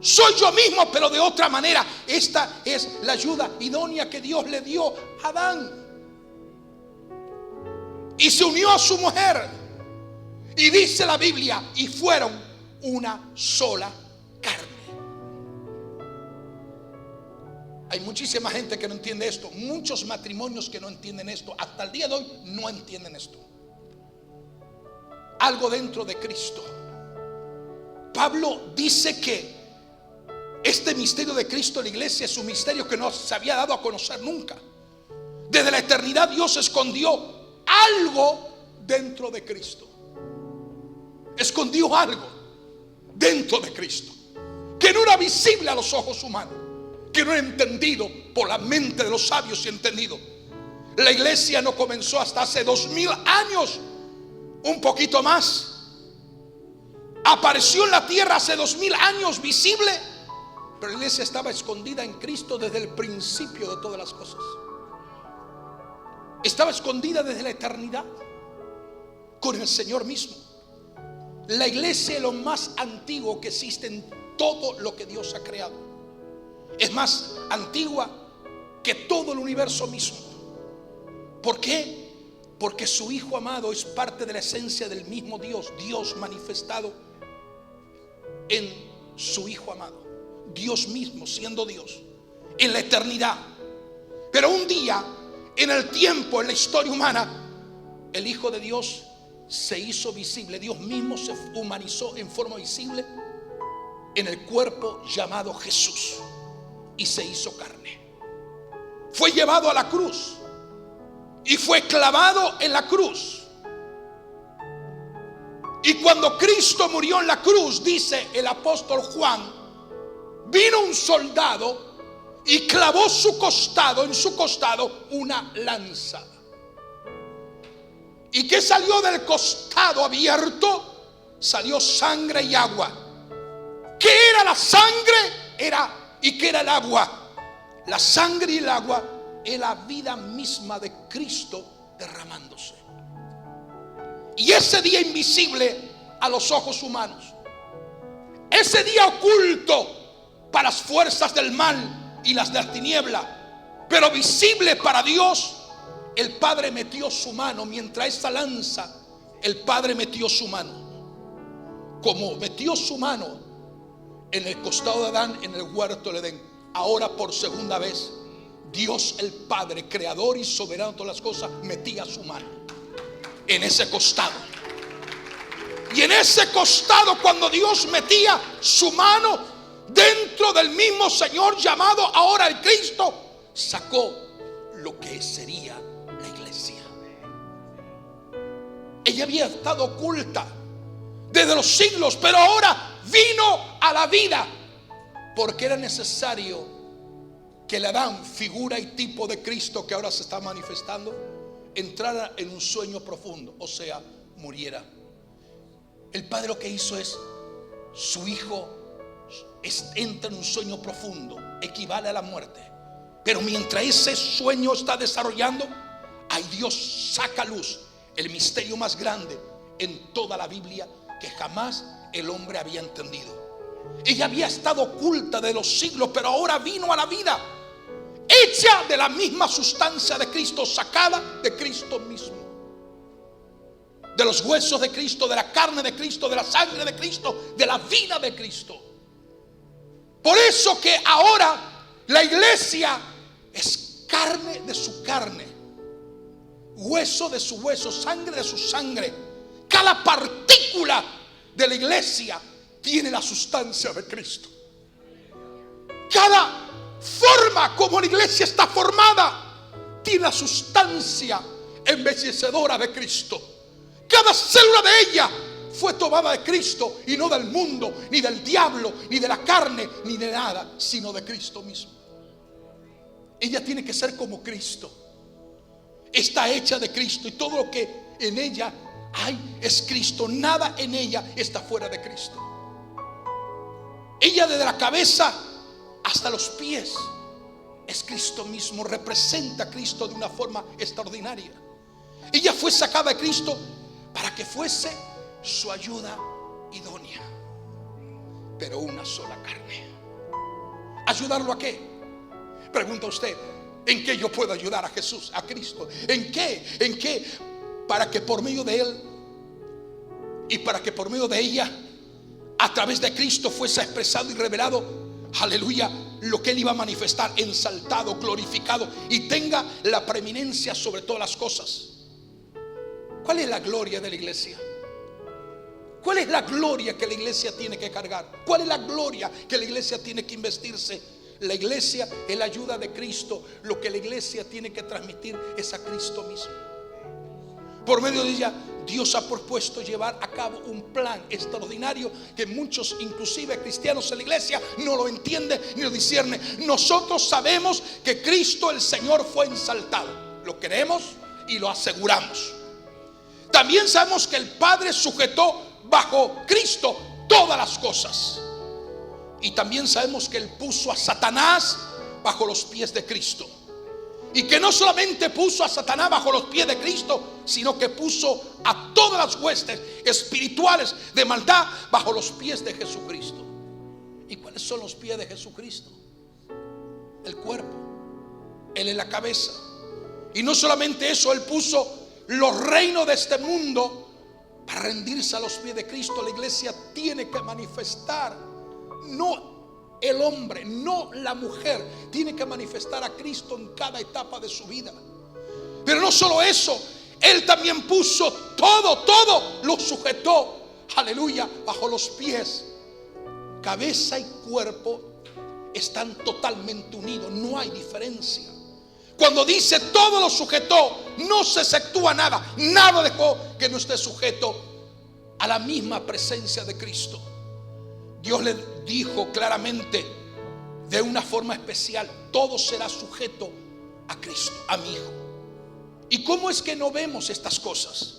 Soy yo mismo, pero de otra manera. Esta es la ayuda idónea que Dios le dio a Adán. Y se unió a su mujer. Y dice la Biblia, y fueron una sola carne. Hay muchísima gente que no entiende esto. Muchos matrimonios que no entienden esto. Hasta el día de hoy no entienden esto. Algo dentro de Cristo. Pablo dice que este misterio de Cristo en la iglesia es un misterio que no se había dado a conocer nunca. Desde la eternidad Dios escondió algo dentro de Cristo. Escondió algo dentro de Cristo que no era visible a los ojos humanos, que no era entendido por la mente de los sabios y entendido. La iglesia no comenzó hasta hace 2000 años, un poquito más. Apareció en la tierra hace 2000 años visible, pero la iglesia estaba escondida en Cristo desde el principio de todas las cosas. Estaba escondida desde la eternidad con el Señor mismo. La iglesia es lo más antiguo que existe en todo lo que Dios ha creado. Es más antigua que todo el universo mismo. ¿Por qué? Porque su Hijo amado es parte de la esencia del mismo Dios. Dios manifestado en su Hijo amado. Dios mismo siendo Dios en la eternidad. Pero un día, en el tiempo, en la historia humana, el Hijo de Dios se hizo visible. Dios mismo se humanizó en forma visible en el cuerpo llamado Jesús y se hizo carne. Fue llevado a la cruz y fue clavado en la cruz. Y cuando Cristo murió en la cruz, dice el apóstol Juan, vino un soldado y clavó en su costado una lanza. ¿Y qué salió del costado abierto? Salió sangre y agua. ¿Qué era la sangre? ¿Y qué era el agua? La sangre y el agua es la vida misma de Cristo derramándose. Y ese día invisible a los ojos humanos, ese día oculto para las fuerzas del mal y las de la tiniebla, pero visible para Dios, el Padre metió su mano. Mientras esa lanza, el Padre metió su mano. Como metió su mano en el costado de Adán en el huerto del Edén, ahora por segunda vez Dios el Padre, creador y soberano de todas las cosas, metía su mano en ese costado. Y en ese costado, cuando Dios metía su mano dentro del mismo Señor llamado ahora el Cristo, sacó lo que sería la iglesia. Ella había estado oculta desde los siglos, pero ahora vino a la vida porque era necesario que el Adán, figura y tipo de Cristo que ahora se está manifestando, entrara en un sueño profundo, o sea, muriera. El Padre lo que hizo es, su Hijo entra en un sueño profundo, equivale a la muerte. Pero mientras ese sueño está desarrollando, ahí Dios saca a luz el misterio más grande en toda la Biblia que jamás el hombre había entendido. Ella había estado oculta de los siglos, pero ahora vino a la vida, hecha de la misma sustancia de Cristo, sacada de Cristo mismo, de los huesos de Cristo, de la carne de Cristo, de la sangre de Cristo, de la vida de Cristo. Por eso que ahora la iglesia es carne de su carne, hueso de su hueso, sangre de su sangre. Cada partícula de la iglesia tiene la sustancia de Cristo. Cada forma como la iglesia está formada tiene la sustancia embellecedora de Cristo. Cada célula de ella fue tomada de Cristo y no del mundo, ni del diablo, ni de la carne, ni de nada, sino de Cristo mismo. Ella tiene que ser como Cristo. Está hecha de Cristo y todo lo que en ella hay es Cristo. Nada en ella está fuera de Cristo. Ella desde la cabeza hasta los pies es Cristo mismo, representa a Cristo de una forma extraordinaria. Ella fue sacada de Cristo para que fuese su ayuda idónea, pero una sola carne. ¿Ayudarlo a qué? Pregunta usted, ¿en qué yo puedo ayudar a Jesús, a Cristo? ¿En qué? ¿En qué? Para que por medio de Él y para que por medio de ella, a través de Cristo, fuese expresado y revelado, aleluya, lo que Él iba a manifestar, ensaltado, glorificado y tenga la preeminencia sobre todas las cosas. ¿Cuál es la gloria de la iglesia? ¿Cuál es la gloria que la iglesia tiene que cargar? ¿Cuál es la gloria que la iglesia tiene que investirse? La iglesia es la ayuda de Cristo. Lo que la iglesia tiene que transmitir es a Cristo mismo. Por medio de ella, Dios ha propuesto llevar a cabo un plan extraordinario que muchos, inclusive cristianos en la iglesia, no lo entienden ni lo disciernen. Nosotros sabemos que Cristo el Señor fue ensaltado. Lo creemos y lo aseguramos. También sabemos que el Padre sujetó bajo Cristo todas las cosas. Y también sabemos que Él puso a Satanás bajo los pies de Cristo. Y que no solamente puso a Satanás bajo los pies de Cristo, sino que puso a todas las huestes espirituales de maldad bajo los pies de Jesucristo. ¿Y cuáles son los pies de Jesucristo? El cuerpo. Él es la cabeza. Y no solamente eso, Él puso los reinos de este mundo para rendirse a los pies de Cristo. La iglesia tiene que manifestar, no el hombre, no la mujer, tiene que manifestar a Cristo en cada etapa de su vida. Pero no solo eso, Él también puso todo lo sujetó, aleluya, bajo los pies. Cabeza y cuerpo están totalmente unidos, no hay diferencia. Cuando dice todo lo sujetó, no se exceptúa nada, nada dejó que no esté sujeto a la misma presencia de Cristo. Dios le dijo claramente, de una forma especial, todo será sujeto a Cristo, a mi Hijo. ¿Y cómo es que no vemos estas cosas?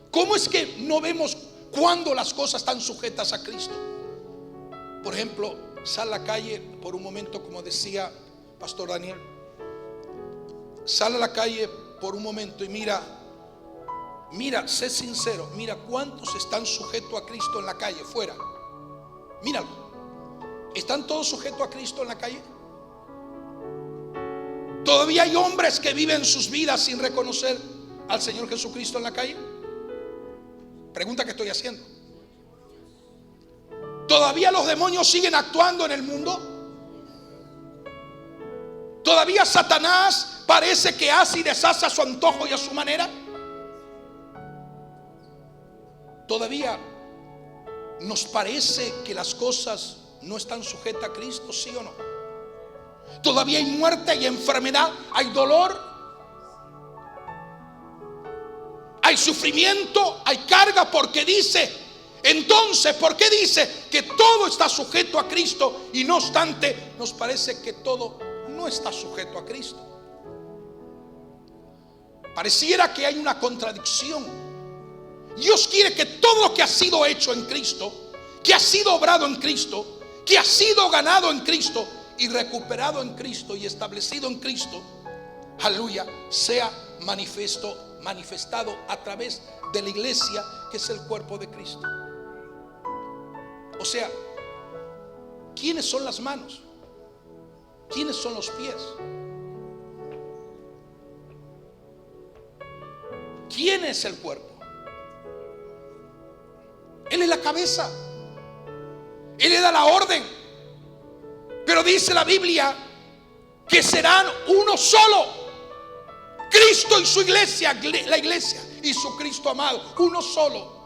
¿Cómo es que no vemos cuando las cosas están sujetas a Cristo? Por ejemplo, sal a la calle por un momento, como decía Pastor Daniel. Sal a la calle por un momento y mira, sé sincero, mira cuántos están sujetos a Cristo en la calle, fuera. Míralo. ¿Están todos sujetos a Cristo en la calle? ¿Todavía hay hombres que viven sus vidas sin reconocer al Señor Jesucristo en la calle? Pregunta que estoy haciendo. ¿Todavía los demonios siguen actuando en el mundo? ¿Todavía Satanás parece que hace y deshace a su antojo y a su manera? ¿Todavía nos parece que las cosas no están sujetas a Cristo, sí o no? Todavía hay muerte, hay enfermedad, hay dolor, hay sufrimiento, hay carga, porque dice, entonces, ¿por qué dice que todo está sujeto a Cristo y no obstante nos parece que todo no está sujeto a Cristo? Pareciera que hay una contradicción. Dios quiere que todo lo que ha sido hecho en Cristo, que ha sido obrado en Cristo, que ha sido ganado en Cristo y recuperado en Cristo y establecido en Cristo, aleluya, sea manifestado a través de la iglesia, que es el cuerpo de Cristo. O sea, ¿quiénes son las manos? ¿Quiénes son los pies? ¿Quién es el cuerpo? Él es la cabeza. Él le da la orden. Pero dice la Biblia que serán uno solo. Cristo y su iglesia, la iglesia y su Cristo amado, uno solo.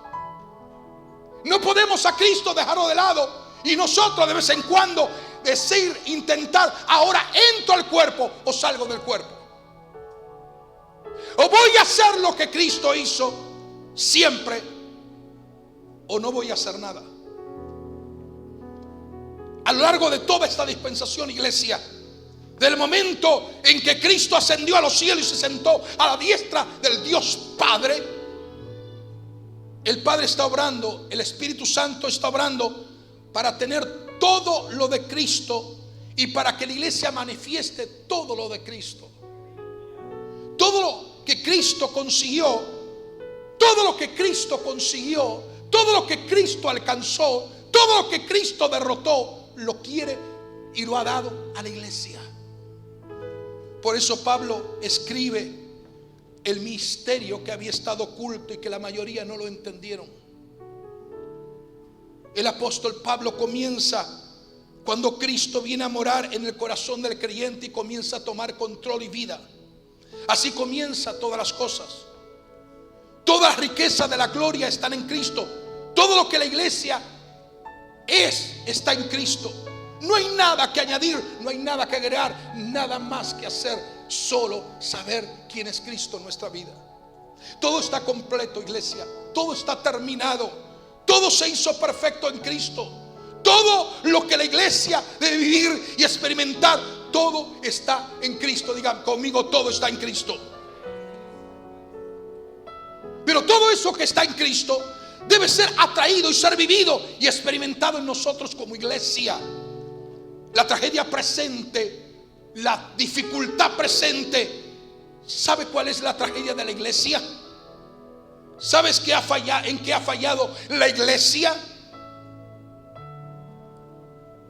No podemos a Cristo dejarlo de lado y nosotros de vez en cuando decir, intentar, ahora entro al cuerpo o salgo del cuerpo. O voy a hacer lo que Cristo hizo siempre, o no voy a hacer nada. A lo largo de toda esta dispensación, iglesia, del momento en que Cristo ascendió a los cielos y se sentó a la diestra del Dios Padre, el Padre está obrando, el Espíritu Santo está obrando para tener todo lo de Cristo y para que la iglesia manifieste todo lo de Cristo. Todo lo que Cristo consiguió, todo lo que Cristo consiguió, todo lo que Cristo alcanzó, todo lo que Cristo derrotó, lo quiere y lo ha dado a la iglesia. Por eso Pablo escribe el misterio que había estado oculto y que la mayoría no lo entendieron. El apóstol Pablo comienza cuando Cristo viene a morar en el corazón del creyente y comienza a tomar control y vida. Así comienza todas las cosas. Toda la riqueza de la gloria están en Cristo. Todo lo que la iglesia está en Cristo. No hay nada que añadir, no hay nada que agregar, nada más que hacer, solo saber quién es Cristo en nuestra vida. Todo está completo, iglesia. Todo está terminado. Todo se hizo perfecto en Cristo. Todo lo que la iglesia debe vivir y experimentar, todo está en Cristo. Digan conmigo, todo está en Cristo. Pero todo eso que está en Cristo debe ser atraído y ser vivido y experimentado en nosotros como iglesia. La tragedia presente, la dificultad presente. ¿Sabe cuál es la tragedia de la iglesia? ¿Sabes en qué ha fallado la iglesia?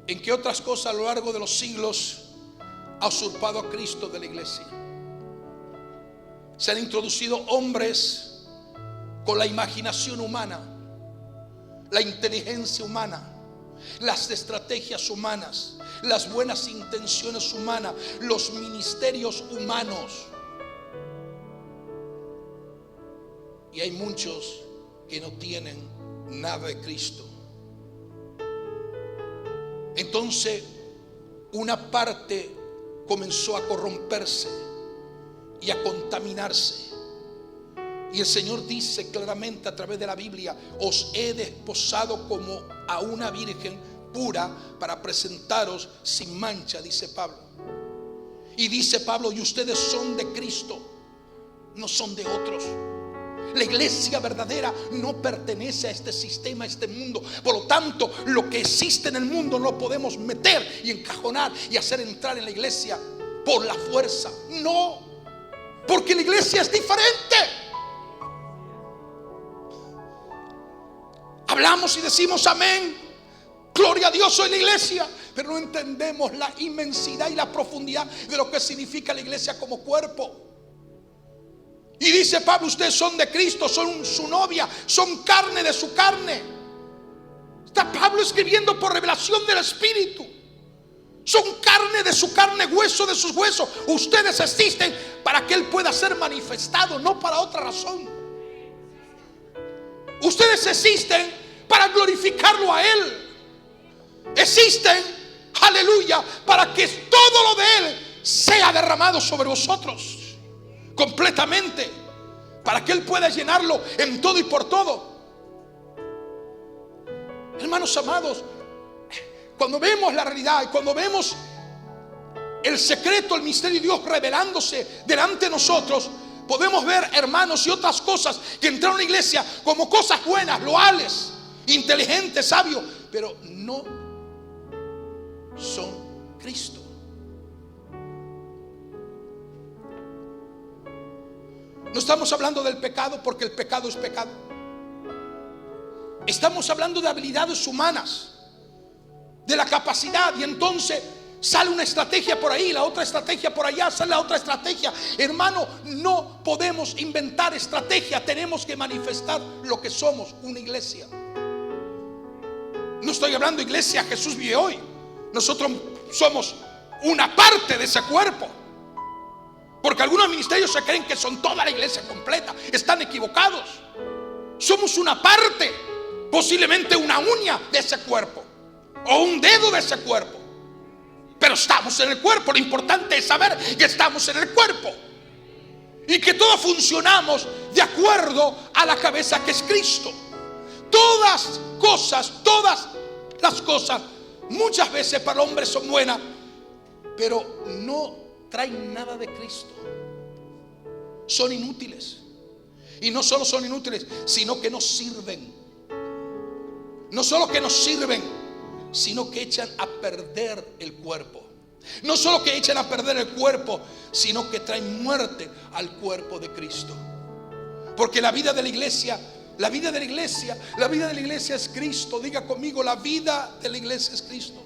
En que otras cosas a lo largo de los siglos ha usurpado a Cristo de la iglesia. Se han introducido hombres con la imaginación humana, la inteligencia humana, las estrategias humanas, las buenas intenciones humanas, los ministerios humanos. Y hay muchos que no tienen nada de Cristo. Entonces una parte comenzó a corromperse y a contaminarse. Y el Señor dice claramente a través de la Biblia: os he desposado como a una virgen pura para presentaros sin mancha, dice Pablo. Y dice Pablo: y ustedes son de Cristo, no son de otros. La iglesia verdadera no pertenece a este sistema, a este mundo. Por lo tanto, lo que existe en el mundo no lo podemos meter y encajonar y hacer entrar en la iglesia por la fuerza. No, porque la iglesia es diferente. Hablamos y decimos amén, gloria a Dios, soy la iglesia, pero no entendemos la inmensidad y la profundidad de lo que significa la iglesia como cuerpo. Y dice Pablo: ustedes son de Cristo, son su novia, son carne de su carne. Está Pablo escribiendo por revelación del Espíritu. Son carne de su carne, hueso de sus huesos. Ustedes existen para que Él pueda ser manifestado, no para otra razón. Ustedes existen para glorificarlo a Él. Existen, aleluya, para que todo lo de Él sea derramado sobre vosotros completamente, para que Él pueda llenarlo en todo y por todo. Hermanos amados, cuando vemos la realidad y cuando vemos el secreto, el misterio de Dios revelándose delante de nosotros, podemos ver, hermanos, y otras cosas que entraron a la iglesia como cosas buenas, loables, inteligentes, sabios, pero no son Cristo. No estamos hablando del pecado, porque el pecado es pecado. Estamos hablando de habilidades humanas, de la capacidad. Y entonces sale una estrategia por ahí, la otra estrategia por allá, sale la otra estrategia. Hermano, no podemos inventar estrategia. Tenemos que manifestar lo que somos, una iglesia. No estoy hablando de iglesia Jesús vive hoy. Nosotros somos una parte de ese cuerpo. Porque algunos ministerios se creen que son toda la iglesia completa. Están equivocados. Somos una parte, posiblemente una uña de ese cuerpo, o un dedo de ese cuerpo. Pero estamos en el cuerpo. Lo importante es saber que estamos en el cuerpo y que todos funcionamos de acuerdo a la cabeza, que es Cristo. Todas las cosas muchas veces para el hombre son buenas, pero no traen nada de Cristo. Son inútiles. Y no solo son inútiles, sino que nos sirven. No solo que nos sirven, sino que echan a perder el cuerpo. No solo que echan a perder el cuerpo, sino que traen muerte al cuerpo de Cristo. Porque la vida de la iglesia es Cristo. Diga conmigo: la vida de la iglesia es Cristo.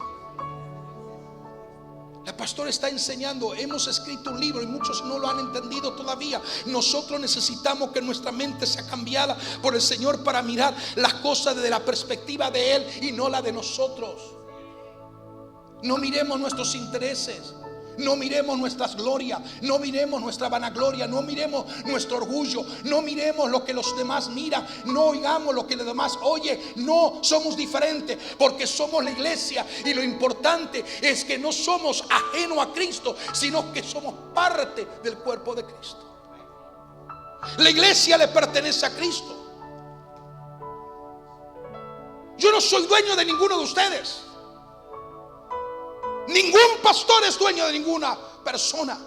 La pastora está enseñando, hemos escrito un libro y muchos no lo han entendido todavía. Nosotros necesitamos que nuestra mente sea cambiada por el Señor para mirar las cosas desde la perspectiva de Él y no la de nosotros. No miremos nuestros intereses, no miremos nuestras glorias, no miremos nuestra vanagloria, no miremos nuestro orgullo, no miremos lo que los demás miran, no oigamos lo que los demás oyen. No, somos diferentes porque somos la iglesia, y lo importante es que no somos ajenos a Cristo, sino que somos parte del cuerpo de Cristo. La iglesia le pertenece a Cristo. Yo no soy dueño de ninguno de ustedes. Ningún pastor es dueño de ninguna persona.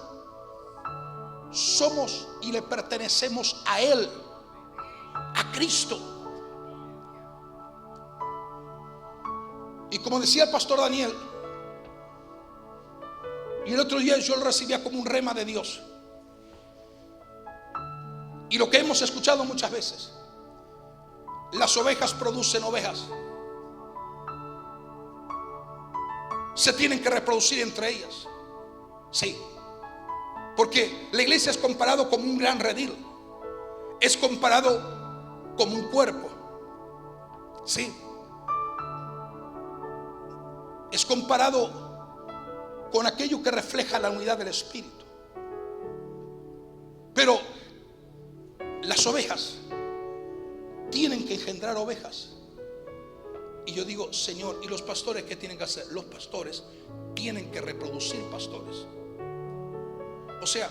Somos y le pertenecemos a Él, a Cristo. Y como decía el pastor Daniel, y el otro día yo lo recibía como un rema de Dios, y lo que hemos escuchado muchas veces: las ovejas producen ovejas. Se tienen que reproducir entre ellas. Sí. Porque la iglesia es comparado como un gran redil. Es comparado como un cuerpo. Sí. Es comparado con aquello que refleja la unidad del Espíritu. Pero las ovejas tienen que engendrar ovejas. Y yo digo, Señor, ¿y los pastores qué tienen que hacer? Los pastores tienen que reproducir pastores. O sea,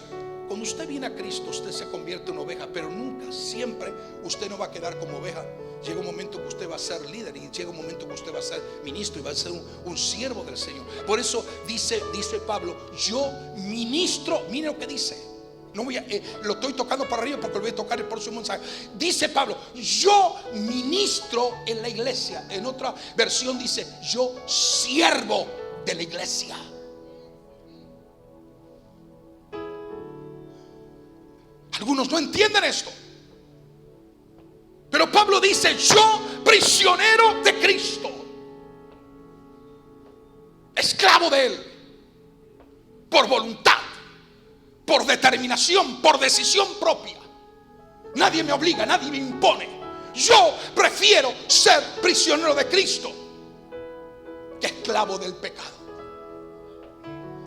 cuando usted viene a Cristo, usted se convierte en oveja, pero nunca, siempre usted no va a quedar como oveja. Llega un momento que usted va a ser líder, y llega un momento que usted va a ser ministro y va a ser un siervo del Señor. Por eso dice Pablo, yo ministro. Mire lo que dice. No voy a, lo estoy tocando para arriba porque lo voy a tocar el próximo mensaje. Dice Pablo, yo ministro en la iglesia. En otra versión dice, yo siervo de la iglesia. Algunos no entienden esto, pero Pablo dice, yo prisionero de Cristo, esclavo de Él, por voluntad, por determinación, por decisión propia. Nadie me obliga, nadie me impone. Yo prefiero ser prisionero de Cristo que esclavo del pecado,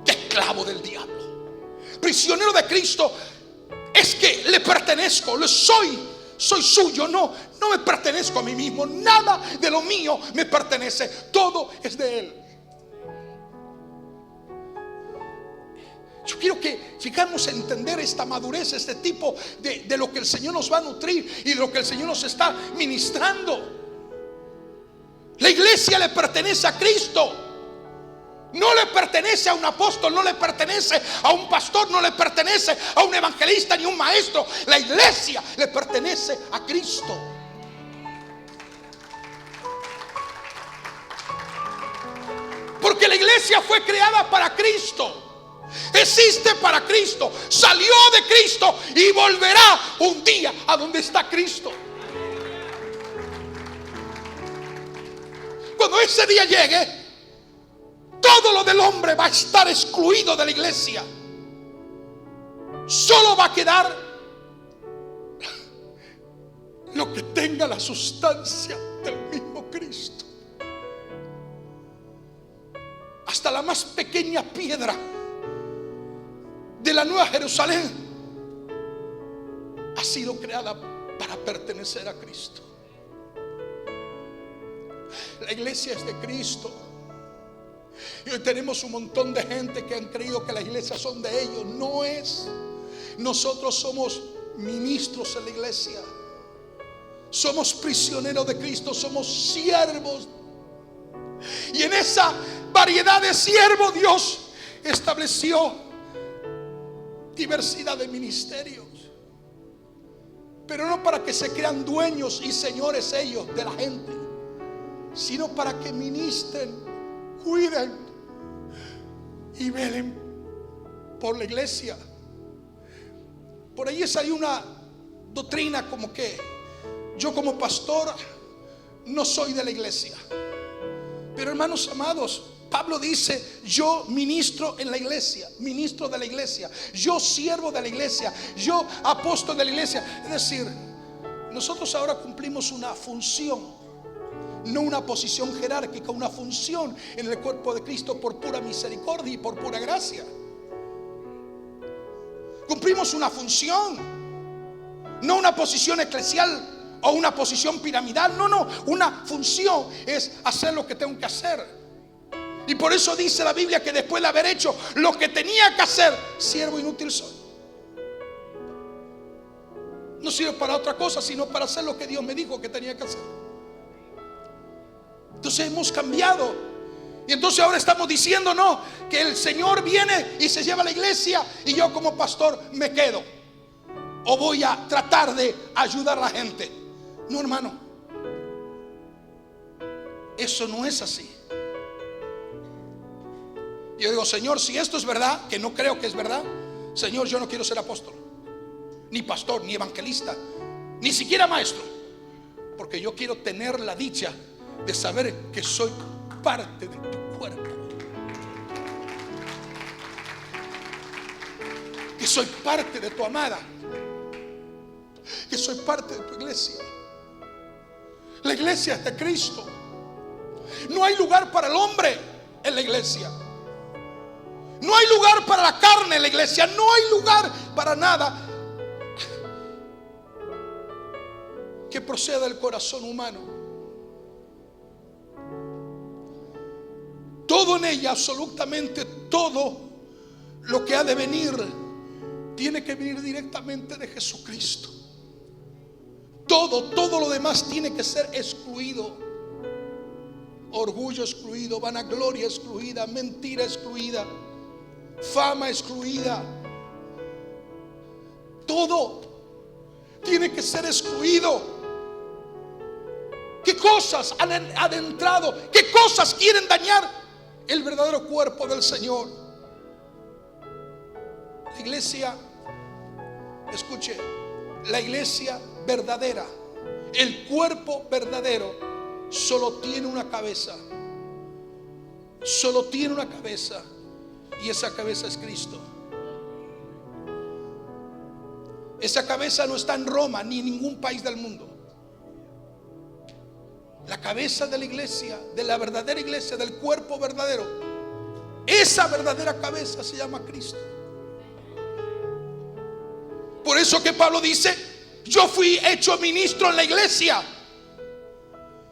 que esclavo del diablo. Prisionero de Cristo es que le pertenezco, soy suyo, no me pertenezco a mí mismo. Nada de lo mío me pertenece, todo es de Él. Yo quiero que fijamos en entender esta madurez, este tipo de lo que el Señor nos va a nutrir y de lo que el Señor nos está ministrando. La iglesia le pertenece a Cristo. No le pertenece a un apóstol, no le pertenece a un pastor, no le pertenece a un evangelista ni un maestro. La iglesia le pertenece a Cristo. Porque la iglesia fue creada para Cristo, existe para Cristo, salió de Cristo y volverá un día a donde está Cristo. Cuando ese día llegue, todo lo del hombre va a estar excluido de la iglesia. Solo va a quedar lo que tenga la sustancia del mismo Cristo. Hasta la más pequeña piedra de la Nueva Jerusalén ha sido creada para pertenecer a Cristo. La iglesia es de Cristo. Y hoy tenemos un montón de gente que han creído que las iglesias son de ellos. No es. Nosotros somos ministros en la iglesia. Somos prisioneros de Cristo. Somos siervos. Y en esa variedad de siervos Dios estableció diversidad de ministerios. Pero no para que se crean dueños y señores ellos de la gente, sino para que ministren, cuiden y velen por la iglesia. Por ahí hay una doctrina como que yo como pastor no soy de la iglesia. Pero hermanos amados, Pablo dice, yo ministro en la iglesia, ministro de la iglesia, yo siervo de la iglesia, yo apóstol de la iglesia. Es decir, nosotros ahora cumplimos una función, no una posición jerárquica, una función en el cuerpo de Cristo por pura misericordia y por pura gracia. Cumplimos una función, no una posición eclesial o una posición piramidal. No, una función es hacer lo que tengo que hacer. Y por eso dice la Biblia que después de haber hecho lo que tenía que hacer, siervo inútil soy. No sirve para otra cosa sino para hacer lo que Dios me dijo que tenía que hacer. Entonces hemos cambiado. Y entonces ahora estamos diciendo no, que el Señor viene y se lleva a la iglesia y yo como pastor me quedo, o voy a tratar de ayudar a la gente. No, hermano, eso no es así. Yo digo, Señor, si esto es verdad, que no creo que es verdad, Señor, yo no quiero ser apóstol, ni pastor, ni evangelista, ni siquiera maestro, porque yo quiero tener la dicha de saber que soy parte de tu cuerpo, que soy parte de tu amada, que soy parte de tu iglesia. La iglesia es de Cristo. No hay lugar para el hombre en la iglesia. No hay lugar para la carne en la iglesia. No hay lugar para nada. que proceda del corazón humano. Todo en ella, absolutamente todo lo que ha de venir, tiene que venir directamente de Jesucristo. Todo lo demás tiene que ser excluido. Orgullo excluido, vanagloria excluida, mentira excluida, fama excluida. Todo tiene que ser excluido. ¿Qué cosas han adentrado? ¿Qué cosas quieren dañar el verdadero cuerpo del Señor? La iglesia, escuche, la iglesia verdadera, el cuerpo verdadero, solo tiene una cabeza. Solo tiene una cabeza, y esa cabeza es Cristo. Esa cabeza no está en Roma ni en ningún país del mundo. La cabeza de la iglesia, de la verdadera iglesia, del cuerpo verdadero, esa verdadera cabeza se llama Cristo. Por eso que Pablo dice: yo fui hecho ministro en la iglesia.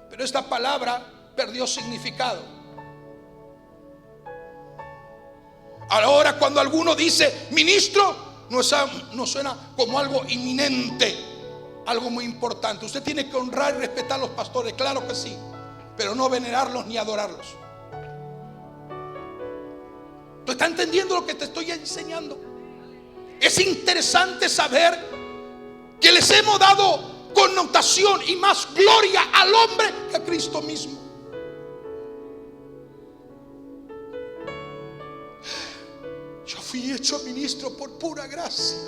Pero esta palabra perdió significado. Ahora cuando alguno dice ministro, no suena como algo inminente, algo muy importante. Usted tiene que honrar y respetar a los pastores, claro que sí, pero no venerarlos ni adorarlos. ¿Tú estás entendiendo lo que te estoy enseñando? Es interesante saber que les hemos dado connotación y más gloria al hombre que a Cristo mismo. Yo fui hecho ministro por pura gracia,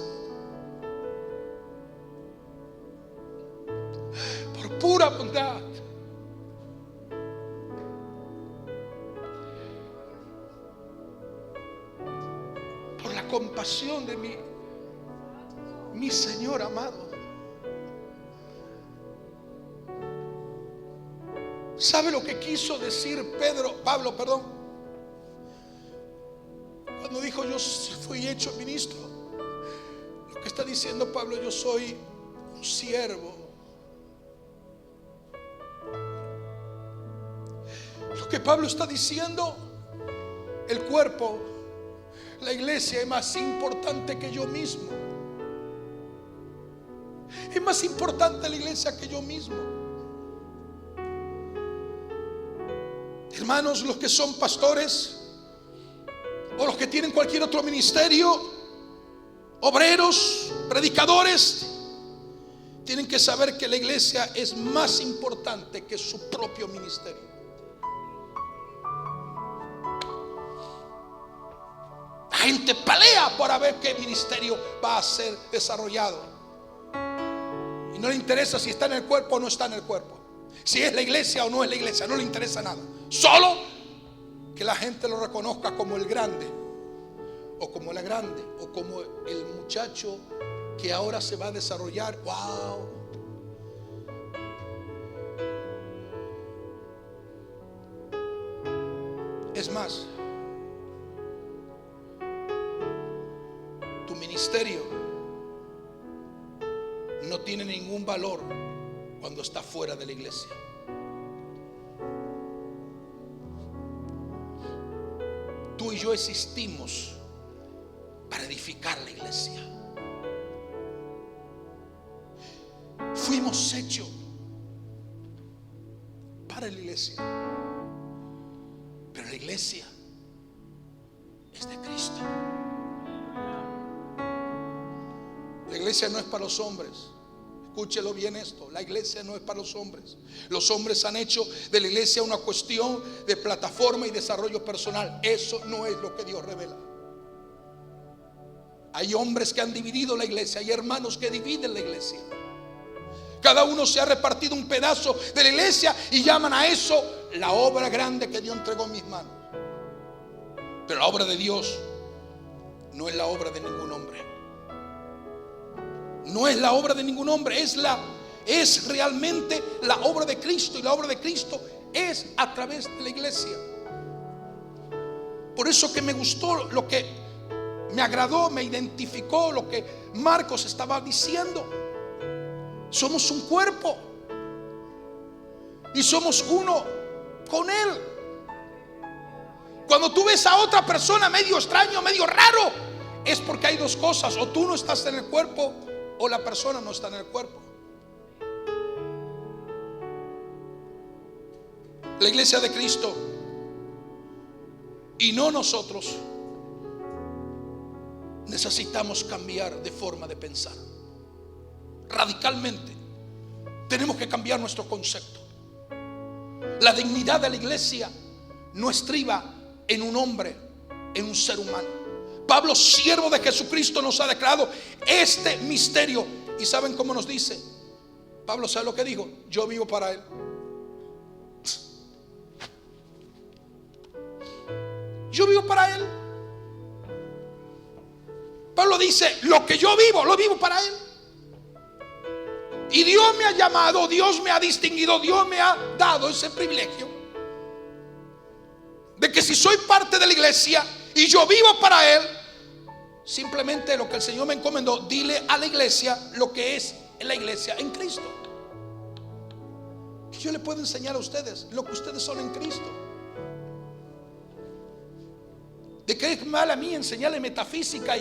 por pura bondad. Por la compasión de mi Señor amado. ¿Sabe lo que quiso decir Pablo, cuando dijo yo fui hecho ministro? Lo que está diciendo Pablo: yo soy un siervo. Lo que Pablo está diciendo: el cuerpo, la iglesia, es más importante que yo mismo. Es más importante la iglesia que yo mismo. Hermanos, los que son pastores o los que tienen cualquier otro ministerio, obreros, predicadores, tienen que saber que la iglesia es más importante que su propio ministerio. La gente pelea para ver qué ministerio va a ser desarrollado, y no le interesa si está en el cuerpo o no está en el cuerpo, si es la iglesia o no es la iglesia, no le interesa nada. Solo que la gente lo reconozca como el grande, o como la grande, o como el muchacho que ahora se va a desarrollar. Wow. Es más, tu ministerio no tiene ningún valor cuando está fuera de la iglesia. Tú y yo existimos para edificar la iglesia. Fuimos hechos para la iglesia, pero la iglesia es de Cristo. La iglesia no es para los hombres. Escúchelo bien esto: la iglesia no es para los hombres. Los hombres han hecho de la iglesia una cuestión de plataforma y desarrollo personal. Eso no es lo que Dios revela. Hay hombres que han dividido la iglesia, hay hermanos que dividen la iglesia. Cada uno se ha repartido un pedazo de la iglesia y llaman a eso la obra grande que Dios entregó en mis manos. Pero la obra de Dios no es la obra de ningún hombre. No es la obra de ningún hombre, es realmente la obra de Cristo, y la obra de Cristo es a través de la iglesia. Por eso que me gustó, lo que me agradó, me identificó lo que Marcos estaba diciendo. Somos un cuerpo y somos uno con Él. Cuando tú ves a otra persona medio extraño, medio raro, es porque hay dos cosas: o tú no estás en el cuerpo, o la persona no está en el cuerpo. La iglesia de Cristo, y no nosotros, necesitamos cambiar de forma de pensar radicalmente. Tenemos que cambiar nuestro concepto. La dignidad de la iglesia no estriba en un hombre, en un ser humano. Pablo, siervo de Jesucristo, nos ha declarado este misterio. ¿Y saben cómo nos dice? Pablo, ¿sabe lo que dijo? Yo vivo para Él. Yo vivo para Él. Pablo dice: lo que yo vivo, lo vivo para Él. Y Dios me ha llamado, Dios me ha distinguido, Dios me ha dado ese privilegio de que si soy parte de la iglesia y yo vivo para Él, simplemente lo que el Señor me encomendó: dile a la iglesia lo que es la iglesia en Cristo. Que yo le puedo enseñar a ustedes lo que ustedes son en Cristo. ¿De qué es mal a mí enseñarle metafísica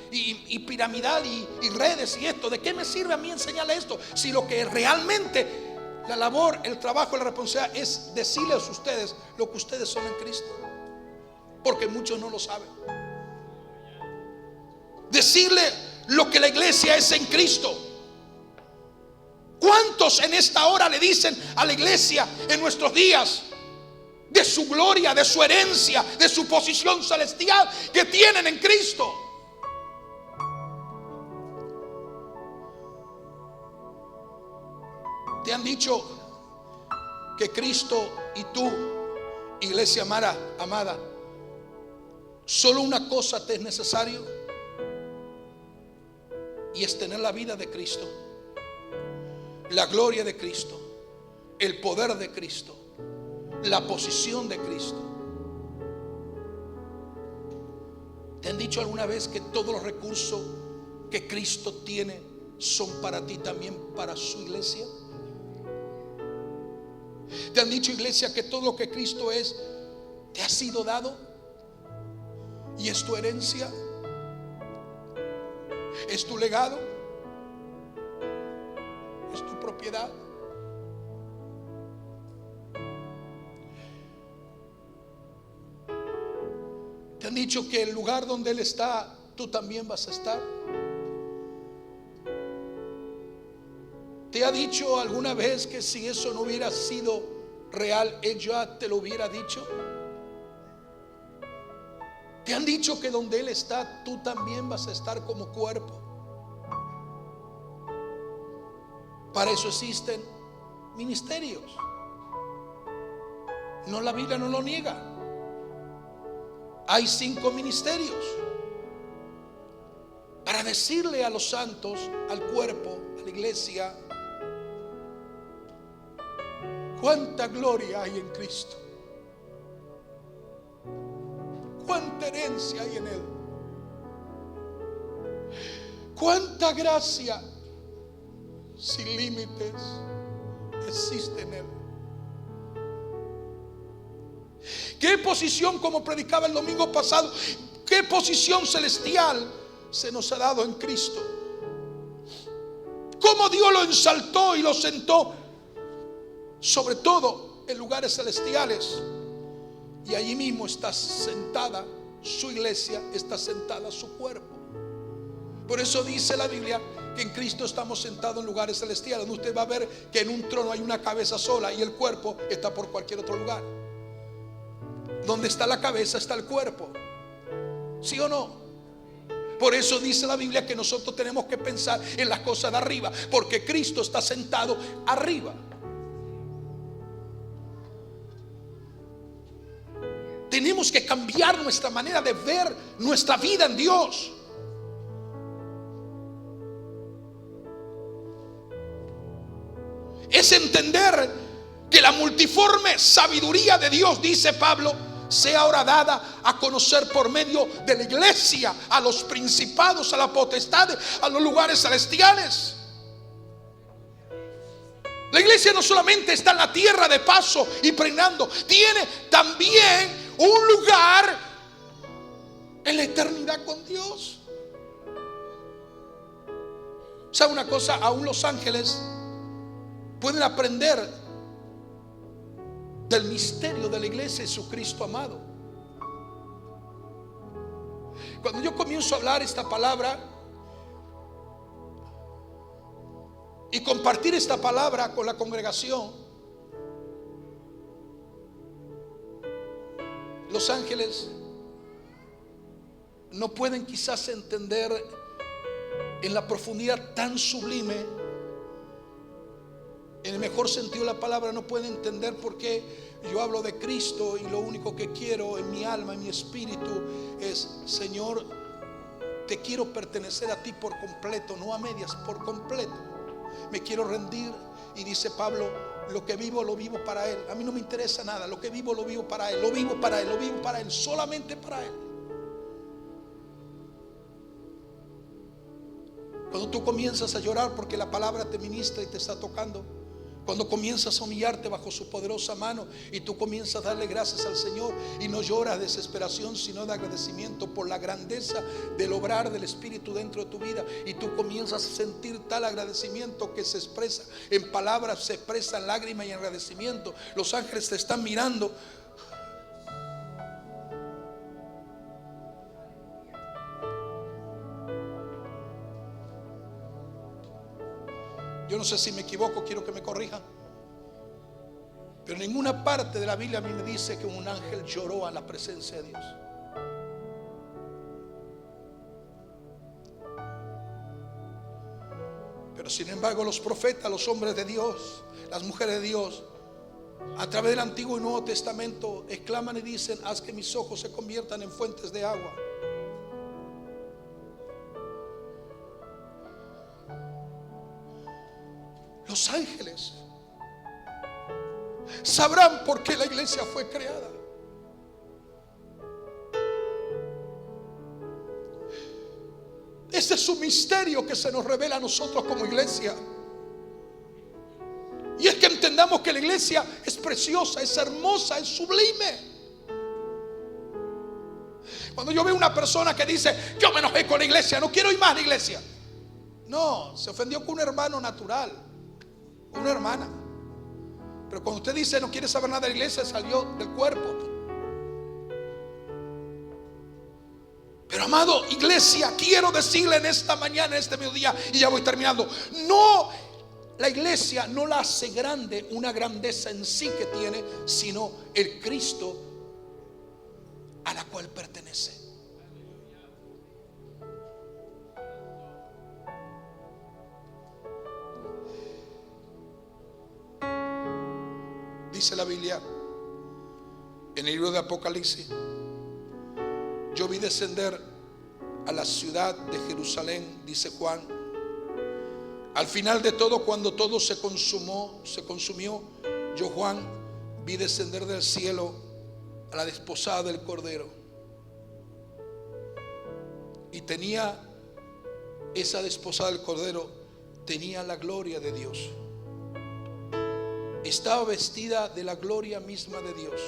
y piramidal y redes y esto? ¿De qué me sirve a mí enseñarle esto? Si lo que realmente la labor, el trabajo, la responsabilidad es decirles a ustedes lo que ustedes son en Cristo. Porque muchos no lo saben. Decirle lo que la iglesia es en Cristo. ¿Cuántos en esta hora le dicen a la iglesia en nuestros días de su gloria, de su herencia, de su posición celestial que tienen en Cristo? Te han dicho que Cristo y tú, iglesia amada, solo una cosa te es necesario, y es tener la vida de Cristo, la gloria de Cristo, el poder de Cristo, la posición de Cristo. ¿Te han dicho alguna vez que todos los recursos que Cristo tiene son para ti, también para su iglesia? ¿Te han dicho, iglesia, que todo lo que Cristo es te ha sido dado y es tu herencia? ¿Es tu legado? ¿Es tu propiedad? ¿Te han dicho que el lugar donde Él está, tú también vas a estar? ¿Te ha dicho alguna vez que si eso no hubiera sido real, Él ya te lo hubiera dicho? ¿Te han dicho que donde Él está, tú también vas a estar como cuerpo? Para eso existen ministerios. No, la Biblia no lo niega. Hay 5 ministerios para decirle a los santos, al cuerpo, a la iglesia, cuánta gloria hay en Cristo, cuánta herencia hay en Él, cuánta gracia sin límites existe en Él. ¿Qué posición, como predicaba el domingo pasado, qué posición celestial se nos ha dado en Cristo? Cómo Dios lo ensaltó y lo sentó sobre todo en lugares celestiales, y allí mismo está sentada su iglesia, está sentada su cuerpo. Por eso dice la Biblia que en Cristo estamos sentados en lugares celestiales, donde usted va a ver que en un trono hay una cabeza sola y el cuerpo está por cualquier otro lugar. Donde está la cabeza está el cuerpo. ¿Sí o no? Por eso dice la Biblia que nosotros tenemos que pensar en las cosas de arriba, porque Cristo está sentado arriba. Tenemos que cambiar nuestra manera de ver nuestra vida en Dios. Es entender que la multiforme sabiduría de Dios, dice Pablo, sea ahora dada a conocer por medio de la iglesia a los principados, a las potestades, a los lugares celestiales. La iglesia no solamente está en la tierra de paso y pregonando, tiene también un lugar en la eternidad con Dios. ¿Sabe una cosa? Aún los ángeles pueden aprender del misterio de la iglesia de Jesucristo amado. Cuando yo comienzo a hablar esta palabra y compartir esta palabra con la congregación, los ángeles no pueden quizás entender en la profundidad tan sublime, en el mejor sentido de la palabra, no pueden entender por qué yo hablo de Cristo y lo único que quiero en mi alma, en mi espíritu es: Señor, te quiero pertenecer a ti por completo, no a medias, por completo. Me quiero rendir. Y dice Pablo: lo que vivo lo vivo para Él. A mí no me interesa nada, lo que vivo lo vivo para Él, lo vivo para Él, lo vivo para Él, solamente para Él. Cuando tú comienzas a llorar porque la palabra te ministra y te está tocando, cuando comienzas a humillarte bajo su poderosa mano y tú comienzas a darle gracias al Señor y no lloras de desesperación sino de agradecimiento por la grandeza del obrar del Espíritu dentro de tu vida, y tú comienzas a sentir tal agradecimiento que se expresa en palabras, se expresa en lágrimas y en agradecimiento. Los ángeles te están mirando. Yo no sé si me equivoco, quiero que me corrijan, pero en ninguna parte de la Biblia a mí me dice que un ángel lloró a la presencia de Dios. Pero sin embargo los profetas, los hombres de Dios, las mujeres de Dios, a través del Antiguo y Nuevo Testamento exclaman y dicen: haz que mis ojos se conviertan en fuentes de agua. Los ángeles sabrán por qué la iglesia fue creada. Este es un misterio que se nos revela a nosotros como iglesia. Y es que entendamos que la iglesia es preciosa, es hermosa, es sublime. Cuando yo veo una persona que dice: yo me enojé con la iglesia, no quiero ir más a la iglesia. No, se ofendió con un hermano natural, una hermana. Pero cuando usted dice no quiere saber nada de la iglesia, salió del cuerpo. Pero amado, iglesia, quiero decirle en esta mañana, en este mediodía, y ya voy terminando, no, la iglesia no la hace grande una grandeza en sí que tiene, sino el Cristo a la cual pertenece. Dice la Biblia en el libro de Apocalipsis: yo vi descender a la ciudad de Jerusalén, dice Juan, al final de todo, cuando todo se consumió, yo, Juan, vi descender del cielo a la desposada del Cordero. Y tenía, esa desposada del Cordero tenía la gloria de Dios. Estaba vestida de la gloria misma de Dios.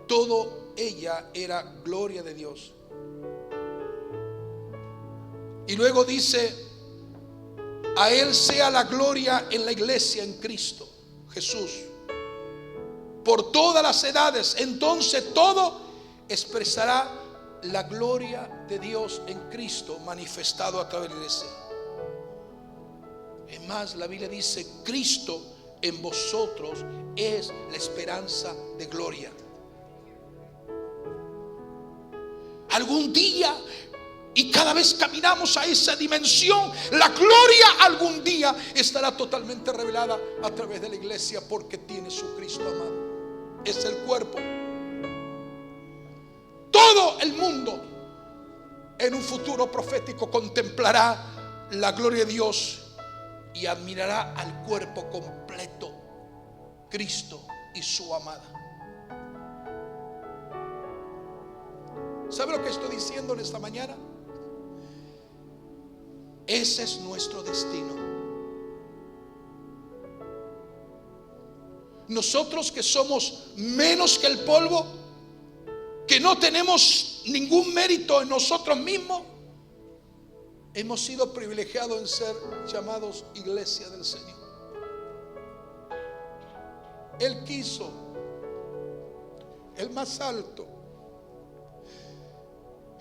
Todo ella era gloria de Dios. Y luego dice: a Él sea la gloria en la iglesia, en Cristo Jesús, por todas las edades. Entonces todo expresará la gloria de Dios en Cristo manifestado a través de la iglesia. Es más, la Biblia dice: Cristo en vosotros es la esperanza de gloria. Algún día, y cada vez caminamos a esa dimensión, la gloria algún día estará totalmente revelada a través de la iglesia, porque tiene su Cristo amado. Es el cuerpo. Todo el mundo en un futuro profético contemplará la gloria de Dios y admirará al cuerpo completo, Cristo y su amada. ¿Sabe lo que estoy diciendo en esta mañana? Ese es nuestro destino. nosotros que somos menos que el polvo, que no tenemos ningún mérito en nosotros mismos, hemos sido privilegiados en ser llamados iglesia del Señor. Él quiso el más alto,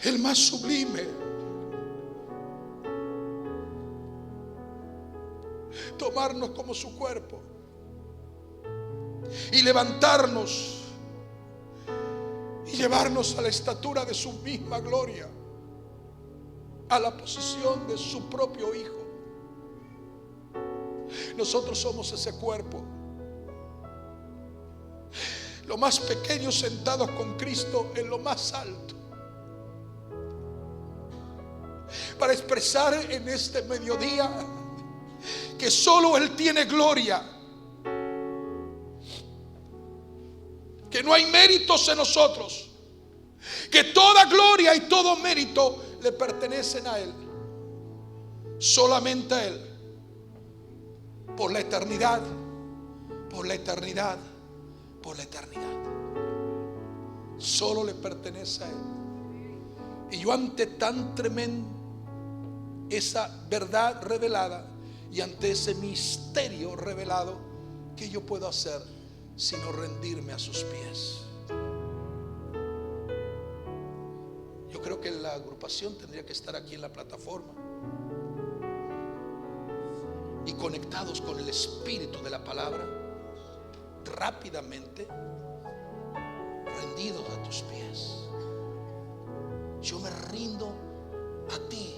el más sublime, tomarnos como su cuerpo y levantarnos y llevarnos a la estatura de su misma gloria, a la posición de su propio Hijo. Nosotros somos ese cuerpo, los más pequeños sentados con Cristo en lo más alto, para expresar en este mediodía que solo Él tiene gloria, que no hay méritos en nosotros, que toda gloria y todo mérito le pertenecen a Él, solamente a Él, por la eternidad, por la eternidad, por la eternidad. Solo le pertenece a Él. Y yo ante tan tremendo esa verdad revelada y ante ese misterio revelado, ¿qué yo puedo hacer sino rendirme a sus pies? Yo creo que la agrupación tendría que estar aquí en la plataforma y conectados con el espíritu de la palabra, rápidamente rendidos a tus pies. Yo me rindo a ti.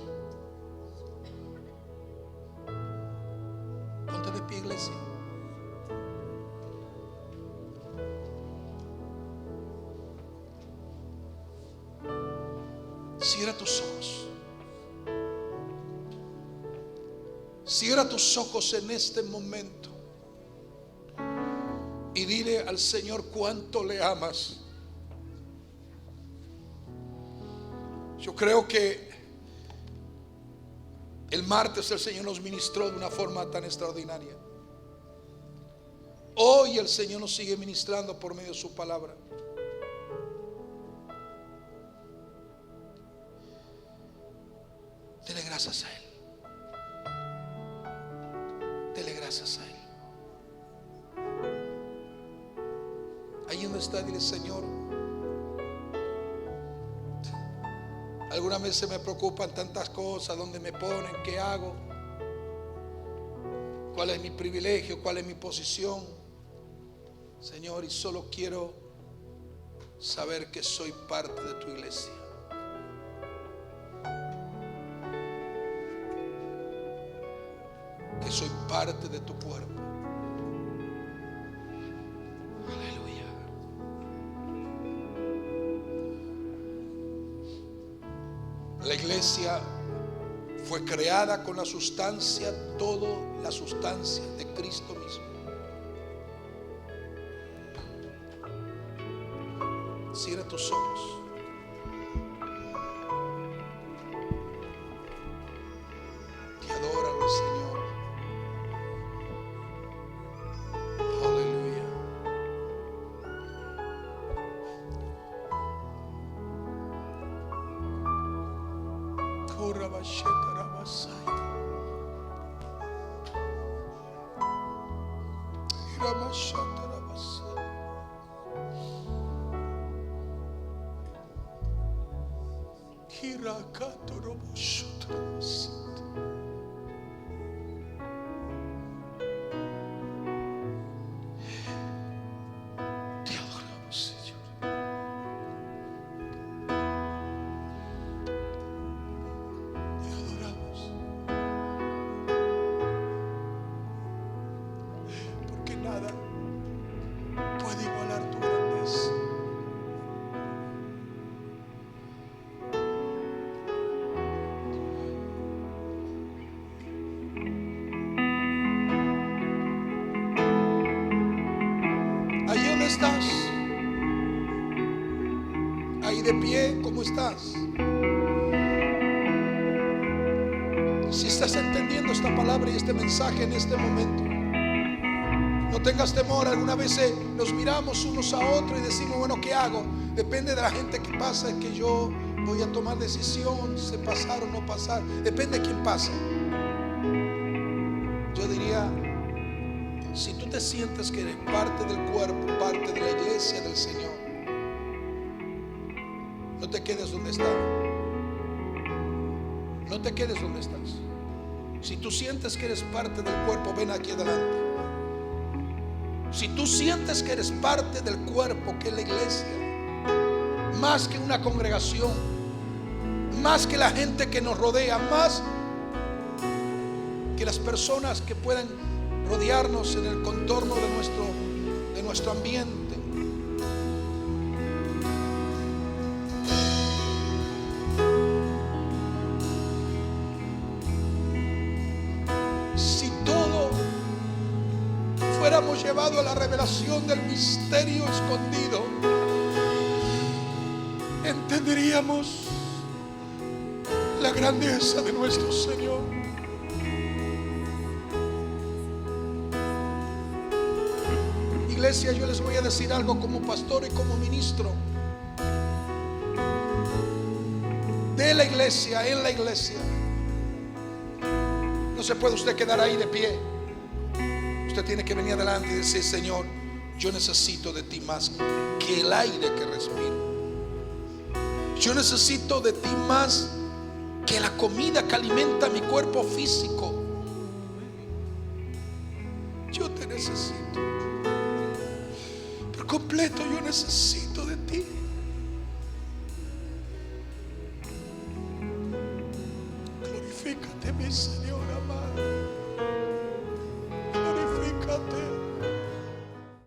Ponte de pie, iglesia. Cierra tus ojos. Cierra tus ojos en este momento y dile al Señor cuánto le amas. Yo creo que el martes el Señor nos ministró de una forma tan extraordinaria. Hoy el Señor nos sigue ministrando por medio de su palabra. Dele gracias a Él. Dele gracias a Él. Ahí donde está, dile: Señor, algunas veces me preocupan tantas cosas, dónde me ponen, qué hago, cuál es mi privilegio, cuál es mi posición, Señor, y solo quiero saber que soy parte de tu iglesia. Que soy parte de tu cuerpo. Aleluya. La iglesia fue creada con la sustancia, toda la sustancia de Cristo mismo. Cierra tus ojos. Y adóralo, Señor. Te adoramos, Señor. Te adoramos. Porque nada puede igualar tu grandeza. ¿Estás? Ahí de pie, ¿cómo estás? Si estás entendiendo esta palabra y este mensaje en este momento, no tengas temor. Algunas veces nos miramos unos a otros y decimos, bueno, ¿qué hago? Depende de la gente que pasa, es que yo voy a tomar decisión, se pasar o no pasar. Depende de quién pasa. Yo diría, si tú te sientes que eres parte del cuerpo, parte de la iglesia del Señor, no te quedes donde estás. No te quedes donde estás. Si tú sientes que eres parte del cuerpo, ven aquí adelante. Si tú sientes que eres parte del cuerpo, que es la iglesia, más que una congregación, más que la gente que nos rodea, más que las personas que puedan rodearnos en el contorno de nuestro ambiente, si todo fuéramos llevados a la revelación del misterio escondido, entenderíamos la grandeza de nuestro Señor. Iglesia, yo les voy a decir algo como pastor y como ministro de la iglesia, en la iglesia. No se puede usted quedar ahí de pie. Usted tiene que venir adelante y decir, Señor, yo necesito de ti más que el aire que respiro. Yo necesito de ti más que la comida que alimenta mi cuerpo físico. Yo te necesito por completo. Yo necesito de ti. Glorifícate, mi Señor.